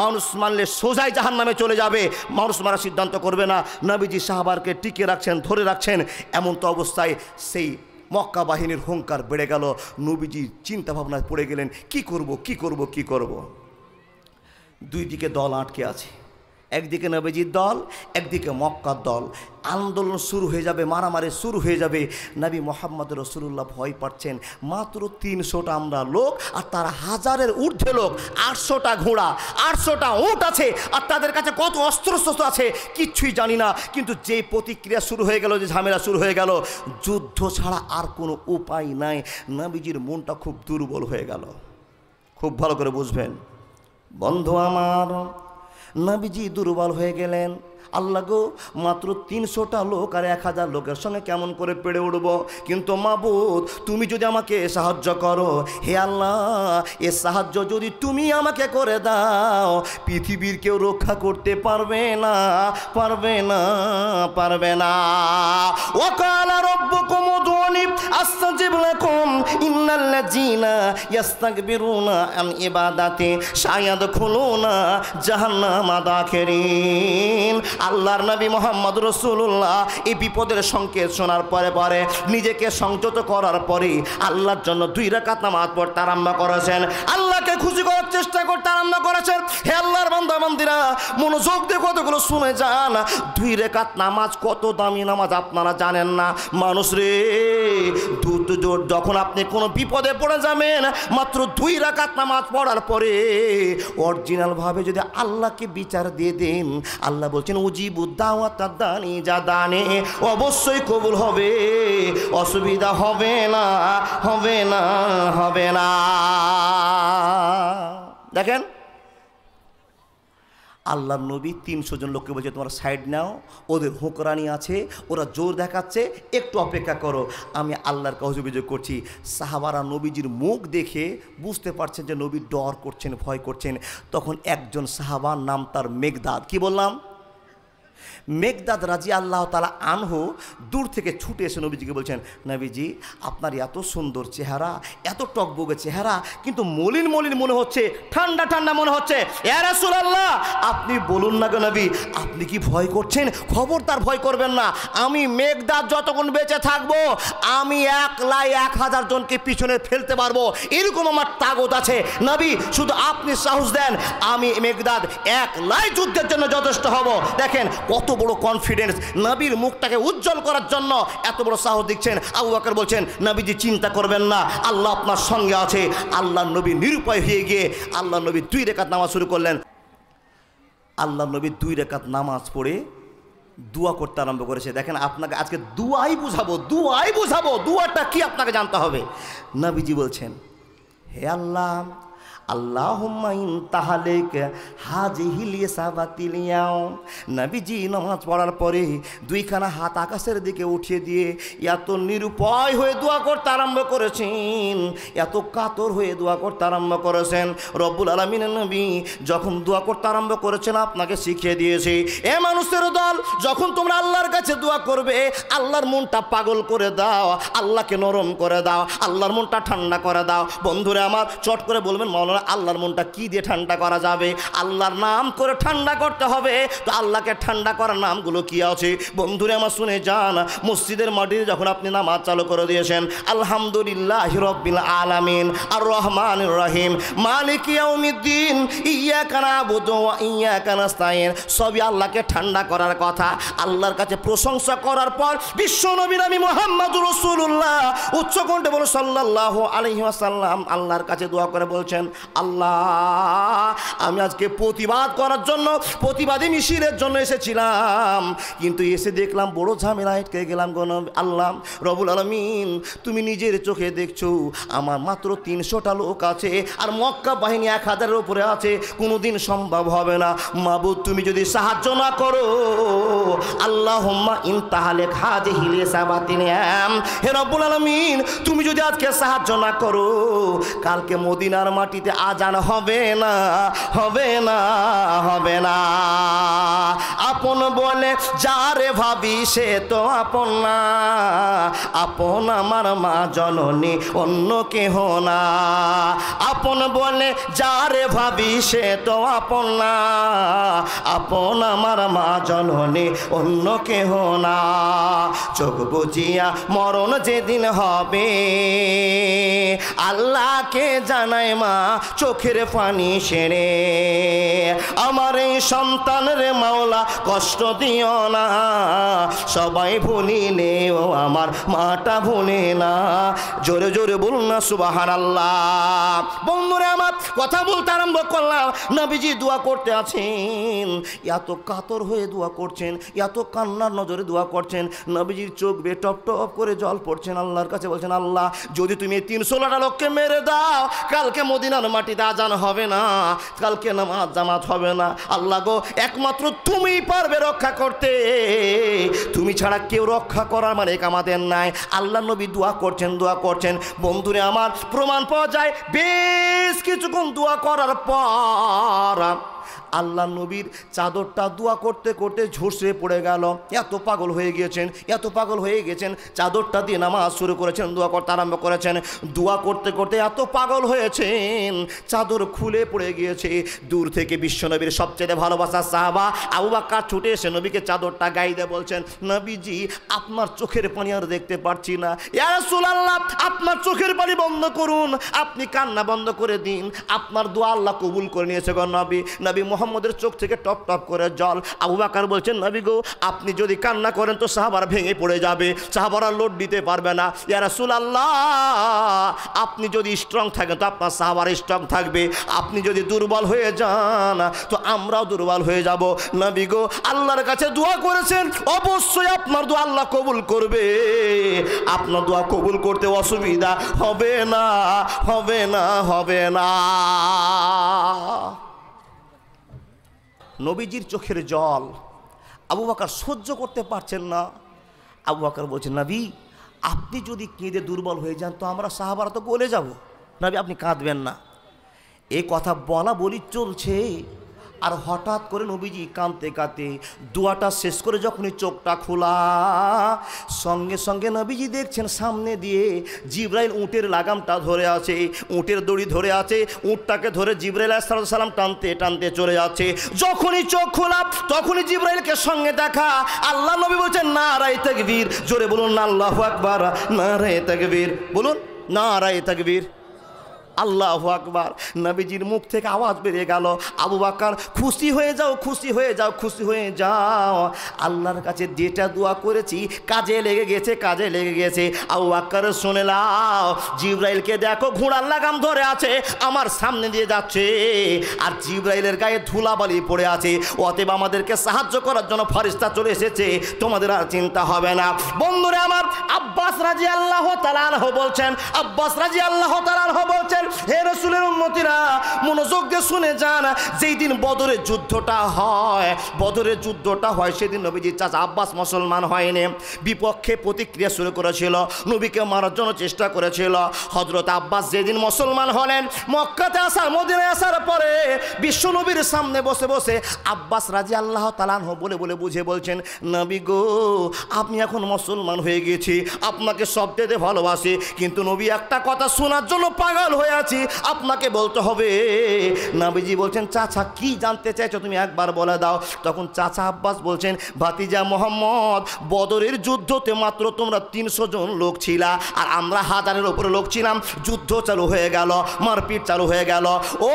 Speaker 1: মানুষ মারলে সোজাই জাহান্নামে চলে যাবে, মানুষ মারার সিদ্ধান্ত করবে না। নবীজি সাহাবারকে টিকে রাখছেন, ধরে রাখছেন। এমন তো অবস্থায় সেই মক্কা বাহিনীর হুঙ্কার বেড়ে গেল। নবীজি চিন্তা ভাবনায় পড়ে গেলেন, কি করব, কি করব, কি করব। 2 দিকে দল আটকে আছে, একদিকে নবীজির দল, একদিকে মক্কার দল। আন্দোলন শুরু হয়ে যাবে, মারামারি শুরু হয়ে যাবে। নবী মুহাম্মদ রাসূলুল্লাহ ভয় পাচ্ছেন। মাত্র 300টা আমরা লোক, আর তারা 1000-এর ঊর্ধ্বে লোক, 800টা ঘোড়া, 800টা উট আছে, আর তাদের কাছে কত অস্ত্রশস্ত্র আছে কিচ্ছুই জানি না। কিন্তু যে প্রতিক্রিয়া শুরু হয়ে গেল, যে ঝামেলা শুরু হয়ে গেল, যুদ্ধ ছাড়া আর কোনো উপায় নাই। নবীজির মনটা খুব দুর্বল হয়ে গেল। খুব ভালো করে বুঝবেন বন্ধু আমার, নবীজি দুর্বল হয়ে গেলেন। আল্লাহ গো, মাত্র 300টা লোক আর 1000 লোকের সঙ্গে কেমন করে পেরে উঠব? কিন্তু মাবুদ তুমি যদি আমাকে সাহায্য করো, হে আল্লাহ, এ সাহায্য যদি তুমি আমাকে করে দাও, পৃথিবীর কেউ রক্ষা করতে পারবে না, পারবে না, পারবে না। ওয়াকালা রাব্বুকুম উদউনি আস্তাজিব লাকুম ইন্নাল্লাযীনা ইস্তাকবিরুনা আন ইবাদাতি সায়াদখুলুনা জাহান্নামা দাখিরিন। আল্লাহর নবী মুহাম্মদ রাসূলুল্লাহ এই বিপদের সংকেত শোনার পরে পরে নিজেকে সংযত করার পরে আল্লাহর জন্য 2 রাকাত নামাজ পড়তে আরম্ভ করেছেন, আল্লাহকে খুশি করার চেষ্টা করতে আরম্ভ করেছেন। হে আল্লাহর বান্দা বান্দিরা মনোযোগ দিয়ে কতগুলো শুনে যান। 2 রাকাত নামাজ কত দামি নামাজ আপনারা জানেন না। মানুষ রে, যখন আপনি কোনো বিপদে পড়ে যাবেন, মাত্র 2 রাকাত নামাজ পড়ার পরে অরিজিনাল ভাবে যদি আল্লাহকে বিচার দিয়ে দেন, আল্লাহ বলছেন উজিবু দাওয়াতাদ দানি যা দানে, অবশ্যই কবুল হবে, অসুবিধা হবে না, হবে না, হবে না। দেখেন আল্লাহর নবী 300 জন লোককে বলছে তোমরা সাইড নাও, ওদের হুঁকরানি আছে, ওরা জোর দেখাচ্ছে, একটু অপেক্ষা করো, আমি আল্লাহর কাছে অভিযোগ করছি। সাহাবারা নবীজির মুখ দেখে বুঝতে পারছেন যে নবী ডর করছেন, ভয় করছেন। তখন একজন সাহাবার নাম তার মেঘদাদ, কি বললাম, মেঘদাদ রাদিয়াল্লাহু তাআলা আনহু দূর থেকে ছুটে এসে নবীজিকে বলছেন, নবীজি আপনার এত সুন্দর চেহারা, এত টকবগে চেহারা, কিন্তু মলিন মলিন মনে হচ্ছে, ঠান্ডা ঠান্ডা মনে হচ্ছে, ইয়া রাসূলুল্লাহ আপনি বলুন না গো নবী, আপনি কি ভয় করছেন? খবরদার ভয় করবেন না, আমি মেঘদাদ যতক্ষণ বেঁচে থাকবো আমি 1,00,000 জনকে পিছনে ফেলতে পারবো, এরকম আমার তাগত আছে নবী, শুধু আপনি সাহস দেন, আমি মেঘদাদ 1,00,000 যুদ্ধের জন্য যথেষ্ট হব। দেখেন কত বড় কনফিডেন্স, নবীর মুখটাকে উজ্জ্বল করার জন্য এত বড় সাহস দিচ্ছেন। আবু বকর বলছেন নবীজি চিন্তা করবেন না, আল্লাহ আপনার সঙ্গে আছে। আল্লাহ নবী নিরুপায় হয়ে গিয়ে আল্লাহ নবী 2 রাকাত নামাজ শুরু করলেন। আল্লাহ নবী 2 রাকাত নামাজ পড়ে দোয়া করতে আরম্ভ করেছে। দেখেন আপনাকে আজকে দুয়াই বুঝাবো, দুয়াটা কি আপনাকে জানতে হবে। নবীজি বলছেন, হে আল্লাহ, আল্লাহুম্মা ইনতাহালিক হাজিহিল ইসাবাতিল ইয়াউম। নবীজি নামাজ পড়ার পরে 2খানা হাত আকাশের দিকে উঠিয়ে দিয়ে এত নিরুপায় হয়ে দোয়া করতে আরম্ভ করেছেন, এত কাতর হয়ে দোয়া করতে আরম্ভ করেছেন। রব্বুল আলামিনের নবী যখন দোয়া করতে আরম্ভ করেছেন আপনাকে শিখিয়ে দিয়েছে, এ মানুষের দল, যখন তোমরা আল্লাহর কাছে দোয়া করবে আল্লাহর মনটা পাগল করে দাও, আল্লাহকে নরম করে দাও, আল্লাহর মনটা ঠান্ডা করে দাও। বন্ধুরা আমার চট করে বলবেন, মাওলানা আল্লাহর মনটা কি দিয়ে ঠান্ডা করা যাবে? আল্লাহর নাম করে ঠান্ডা করতে হবে। তো আল্লাহকে ঠান্ডা করার নামগুলো কি আছে? বন্ধুরা আমার শুনে যান, মসজিদের মাটিতে যখন আপনি নামাজ চালু করে দিয়েছেন, আলহামদুলিল্লাহি রাব্বিল আলামিন আর রহমানির রহিম মালিকি ইয়াউমিদ্দিন ইয়্যাকা না'বুদু ওয়া ইয়্যাকা নাস্তাইন, সবই আল্লাহকে ঠান্ডা করার কথা। আল্লাহর কাছে প্রশংসা করার পর বিশ্বনবী নবী মুহাম্মদুর রাসূলুল্লাহ উচ্চকণ্ঠে বলে সাল্লাল্লাহু আলাইহি ওয়াসাল্লাম আল্লাহর কাছে দোয়া করে বলছেন, আল্লাহ আমি আজকে প্রতিবাদ করার জন্য, প্রতিবাদী মিছিলের জন্য এসেছিলাম, কিন্তু এসে দেখলাম বড় ঝামেলা আটকে গেলাম গো আল্লাহ রব্বুল আলামিন। তুমি নিজের চোখে দেখছো আমার মাত্র 300টা লোক আছে আর মক্কা বাহিনী 1000-এর উপরে আছে, কোনোদিন সম্ভব হবে না। মাবুদ তুমি যদি সাহায্য না করো, আল্লাহুম্মা ইনতাহালিক হাজিহিল ইসাবাতিল ইয়াম, হে রব্বুল আলামিন তুমি যদি আজকে সাহায্য না করো, কালকে মদিনার মাটিতে আজান হবে না, হবে না, হবে না। আপন বলে যারে ভাবি সে তো আপন না, আপন আমার মা জননী অন্য কেহ না। আপন বলে যারে ভাবি সে তো আপন না, আপন আমার মা জননী অন্য কেহ না। চোখ বুজিয়া মরণ যেদিন হবে আল্লাহকে জানাই মা চোখের পানি সেরে, আমার এই সন্তানের মাওলা কষ্ট দিও না, সবাই ভুলিলেও আমার মাটা ভুলে না। জোরে জোরে বলুন না সুবহানাল্লাহ। বন্ধুরা আমার কথা বলতে আরম্ভ করলাম, নবীজি দোয়া করতে আছেন, এত কাতর হয়ে দোয়া করছেন, এত কান্নার নজরে দোয়া করছেন, নবীজির চোখ বেয়ে টপ টপ করে জল পড়ছেন। আল্লাহর কাছে বলছেন, আল্লাহ যদি তুমি 316টা লোককে মেরে দাও, কালকে মদিনার মাটিতে আজান হবে না, কালকে নামাজ জামাত হবে না। আল্লাহ গো একমাত্র তুমিই পারবে রক্ষা করতে, তুমি ছাড়া কেউ রক্ষা করার মানে আমাদের নাই। আল্লাহ নবী দোয়া করছেন, দোয়া করছেন। বন্ধুরে আমার প্রমাণ পাওয়া যায় বেশ কিছুক্ষণ দোয়া করার পর আল্লাহ নবীর চাদরটা দোয়া করতে করতে ঝরসে পড়ে গেল। এত পাগল হয়ে গিয়েছেন, এত পাগল হয়ে গেছেন, চাদরটা দিয়ে নামাজ শুরু করেছেন, দোয়া করতে আরম্ভ করেছেন। দোয়া করতে করতে এত পাগল হয়েছেন, চাদর খুলে পড়ে গিয়েছে। দূর থেকে বিশ্বনবীর সবচেয়ে ভালোবাসার সাহাবা আবু বকর ছুটে এসে নবীকে চাদরটা গায়ে দিয়ে বলছেন, নবীজি আপনার চোখের পানি আর দেখতে পারছি না, ইয়া রাসূলুল্লাহ আপনার চোখের পানি বন্ধ করুন, আপনি কান্না বন্ধ করে দিন, আপনার দোয়া আল্লাহ কবুল করে নিয়েছে গো নবী। নবী মুহাম্মদের চোখ থেকে টপ টপ করে জল। আবু বকর বলছেন, নবী গো আপনি যদি কান্না করেন তো সাহাবারা ভেঙে পড়ে যাবে, সাহাবারা লোড দিতে পারবে না। ইয়া রাসূলুল্লাহ আপনি যদি স্ট্রং থাকেন তো আপনার সাহাবারা স্ট্রং থাকবে, আপনি যদি দুর্বল হয়ে যান তো আমরাও দুর্বল হয়ে যাব। নবী গো আল্লাহর কাছে দোয়া করেছেন, অবশ্যই আপনার দোয়া আল্লাহ কবুল করবে, আপনার দোয়া কবুল করতে অসুবিধা হবে না, হবে না, হবে না। নবীজির চোখের জল আবু বকর সহ্য করতে পারছেন না। আবু বকর বলছেন, নবী আপনি যদি কেঁদে দুর্বল হয়ে যান তো আমরা সাহাবারা তো গলে যাব, নবী আপনি কাঁদবেন না। এই কথা বলা বলি চলছে, আর হঠাৎ করে নবীজি কাঁদতে কাঁদতে দোয়াটা শেষ করে যখনই চোখটা খোলা, সঙ্গে সঙ্গে নবীজি দেখছেন সামনে দিয়ে জিবরাইল উটের লাগামটা ধরে আছে, উটের দড়ি ধরে আছে, উটটাকে ধরে জিবরাইল আলাইহিস সালাম টানতে টানতে চলে যাচ্ছে। যখনই চোখ খোলা তখনই জিবরাইলকে সঙ্গে দেখা। আল্লাহ নবী বলছেন নারায়ে তাকবীর, জোরে বলুন আল্লাহু আকবার, নারায়ে তাকবীর, বলুন নারায়ে তাকবীর, আল্লাহু আকবার। নবীজির মুখ থেকে আওয়াজ বেরিয়ে গেল, আবু বকর খুশি হয়ে যাও, খুশি হয়ে যাও, খুশি হয়ে যাও, আল্লাহর কাছে যেটা দোয়া করেছি কাজে লেগে গেছে, কাজে লেগে গেছে। আবু বকর শুনে নাও, জিবরাইলকে দেখো ঘোড়ার লাগাম ধরে আছে, আমার সামনে দিয়ে যাচ্ছে, আর জিবরাইলের গায়ে ধুলাবালি পড়ে আছে, অতএব আমাদেরকে সাহায্য করার জন্য ফেরেশতা চলে এসেছে, তোমাদের আর চিন্তা হবে না। বন্ধুরা আমার, আব্বাস রাদিয়াল্লাহু তাআলা আনহু বলছেন, আব্বাস রাদিয়াল্লাহু তাআলা আনহু বলছেন, হে রাসূলের উম্মতিরা মনোযোগ দিয়ে শুনে যান, যেই দিন বদরের যুদ্ধটা হয়, বদরের যুদ্ধটা হয় সেদিন নবীজির চাচা আব্বাস মুসলমান হয়নি, বিপক্ষে প্রতিক্রিয়া শুরু করেছিল, নবীকে মারার জন্য চেষ্টা করেছিল। হযরত আব্বাস যেদিন মুসলমান হলেন, মক্কাতে আসার, মদিনায় আসার পরে বিশ্ব নবীর সামনে বসে বসে আব্বাস রাদিয়াল্লাহু তাআলা আনহু বলে বলে বুঝে বলছেন, নবী গো আপনি এখন মুসলমান হয়ে গেছি, আপনাকে সবচেয়ে ভালোবাসি, কিন্তু নবী একটা কথা শোনার জন্য পাগল হয়ে আছি, আপনাকে বলতে হবে। নবীজি বলছেন, চাচা কি জানতে চাইছো তুমি একবার বলে দাও। তখন চাচা আব্বাস বলছেন, ভাতিজা মোহাম্মদ বদরের যুদ্ধতে মাত্র তোমরা 300 জন লোক ছিলা, আর আমরা 1000-এর উপরে লোক ছিলাম, যুদ্ধ চালু হয়ে গেল, মারপিট চালু হয়ে গেল। ও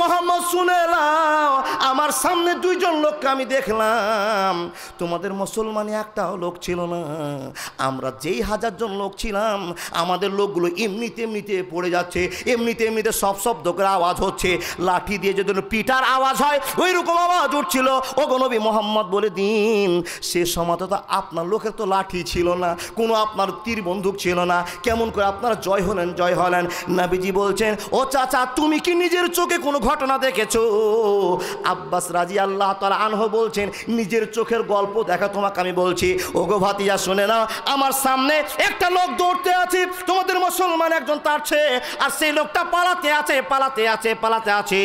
Speaker 1: মোহাম্মদ শুনে নাও, আমার সামনে 2 জন লোককে আমি দেখলাম, তোমাদের মুসলমানে একটাও লোক ছিল না, আমরা যেই 1000 জন লোক ছিলাম আমাদের লোকগুলো এমনিতে এমনিতে পড়ে যাচ্ছে, এমনিতে এমনিতে সব শব্দ করে আওয়াজ হচ্ছে, লাঠি দিয়ে যদি পিটার আওয়াজ হয় ওই রকম আওয়াজ উঠছিল। ও গো নবী মোহাম্মদ বলে দিন, সে সময় তো আপনার লোকের তো লাঠি ছিল না, কোনো আপনার তীর বন্দুক ছিল না, কেমন করে আপনারা জয় হলেন, জয় হলেন? নবীজি বলছেন, ও চাচা তুমি কি নিজের চোখে কোনো ঘটনা দেখেছো? আব্বাস রাদিয়াল্লাহু তাআলা আনহু বলছেন, নিজের চোখের গল্প দেখা তোমাকে আমি বলছি। ও গো ভাতিজা শুনে নাও, আমার সামনে একটা লোক দৌড়তে আছে, তোমাদের মুসলমান একজন তারছে, আর সেই লোকটা পালাতে আছে, পালাতে আছে, পালাতে আছে,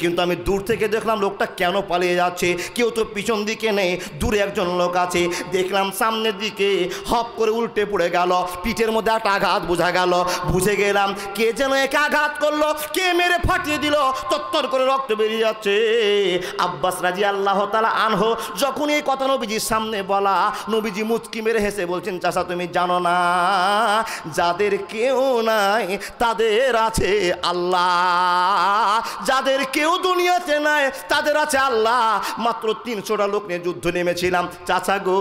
Speaker 1: কিন্তু আমি দূর থেকে দেখলাম লোকটা কেন পালিয়ে যাচ্ছে, কেউ তো পিছন দিকে নেই, দূরে একজন লোক আছে, দেখলাম সামনের দিকে হপ করে উল্টে পড়ে গেল, পিঠের মধ্যে একটা আঘাত বোঝা গেল, বুঝে গেলাম কে যেন একে আঘাত করলো, কে মেরে ফাটিয়ে দিল, তত্তর করে রক্ত বেরিয়ে যাচ্ছে। আব্বাস রাদিয়াল্লাহু তাআলা আনহু যখন এই কথা নবীজির সামনে বলা, নবীজি মুচকি মেরে হেসে বলছেন, চাচা তুমি জানো না, যাদের কেউ নাই তাদের আছে আল্লাহ, যাদের কেউ দুনিয়াতে নাই তাদের আছে আল্লাহ। মাত্র 300টা লোক নিয়ে যুদ্ধ নেমেছিলাম চাচা গো,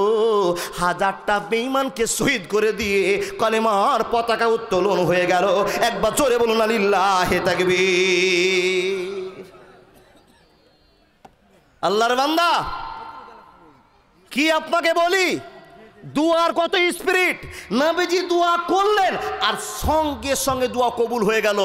Speaker 1: 1000টা বেঈমানকে শহীদ করে দিয়ে কলেমার পতাকা উত্তোলন হয়ে গেল। একবার জোরে বলুন লিল্লাহি তাকবীর। আল্লাহর বান্দা কি আপনাকে বলি, দুয়ার কত স্পিরিট। নবীজি দোয়া করলেন আর সঙ্গে সঙ্গে দোয়া কবুল হয়ে গেল।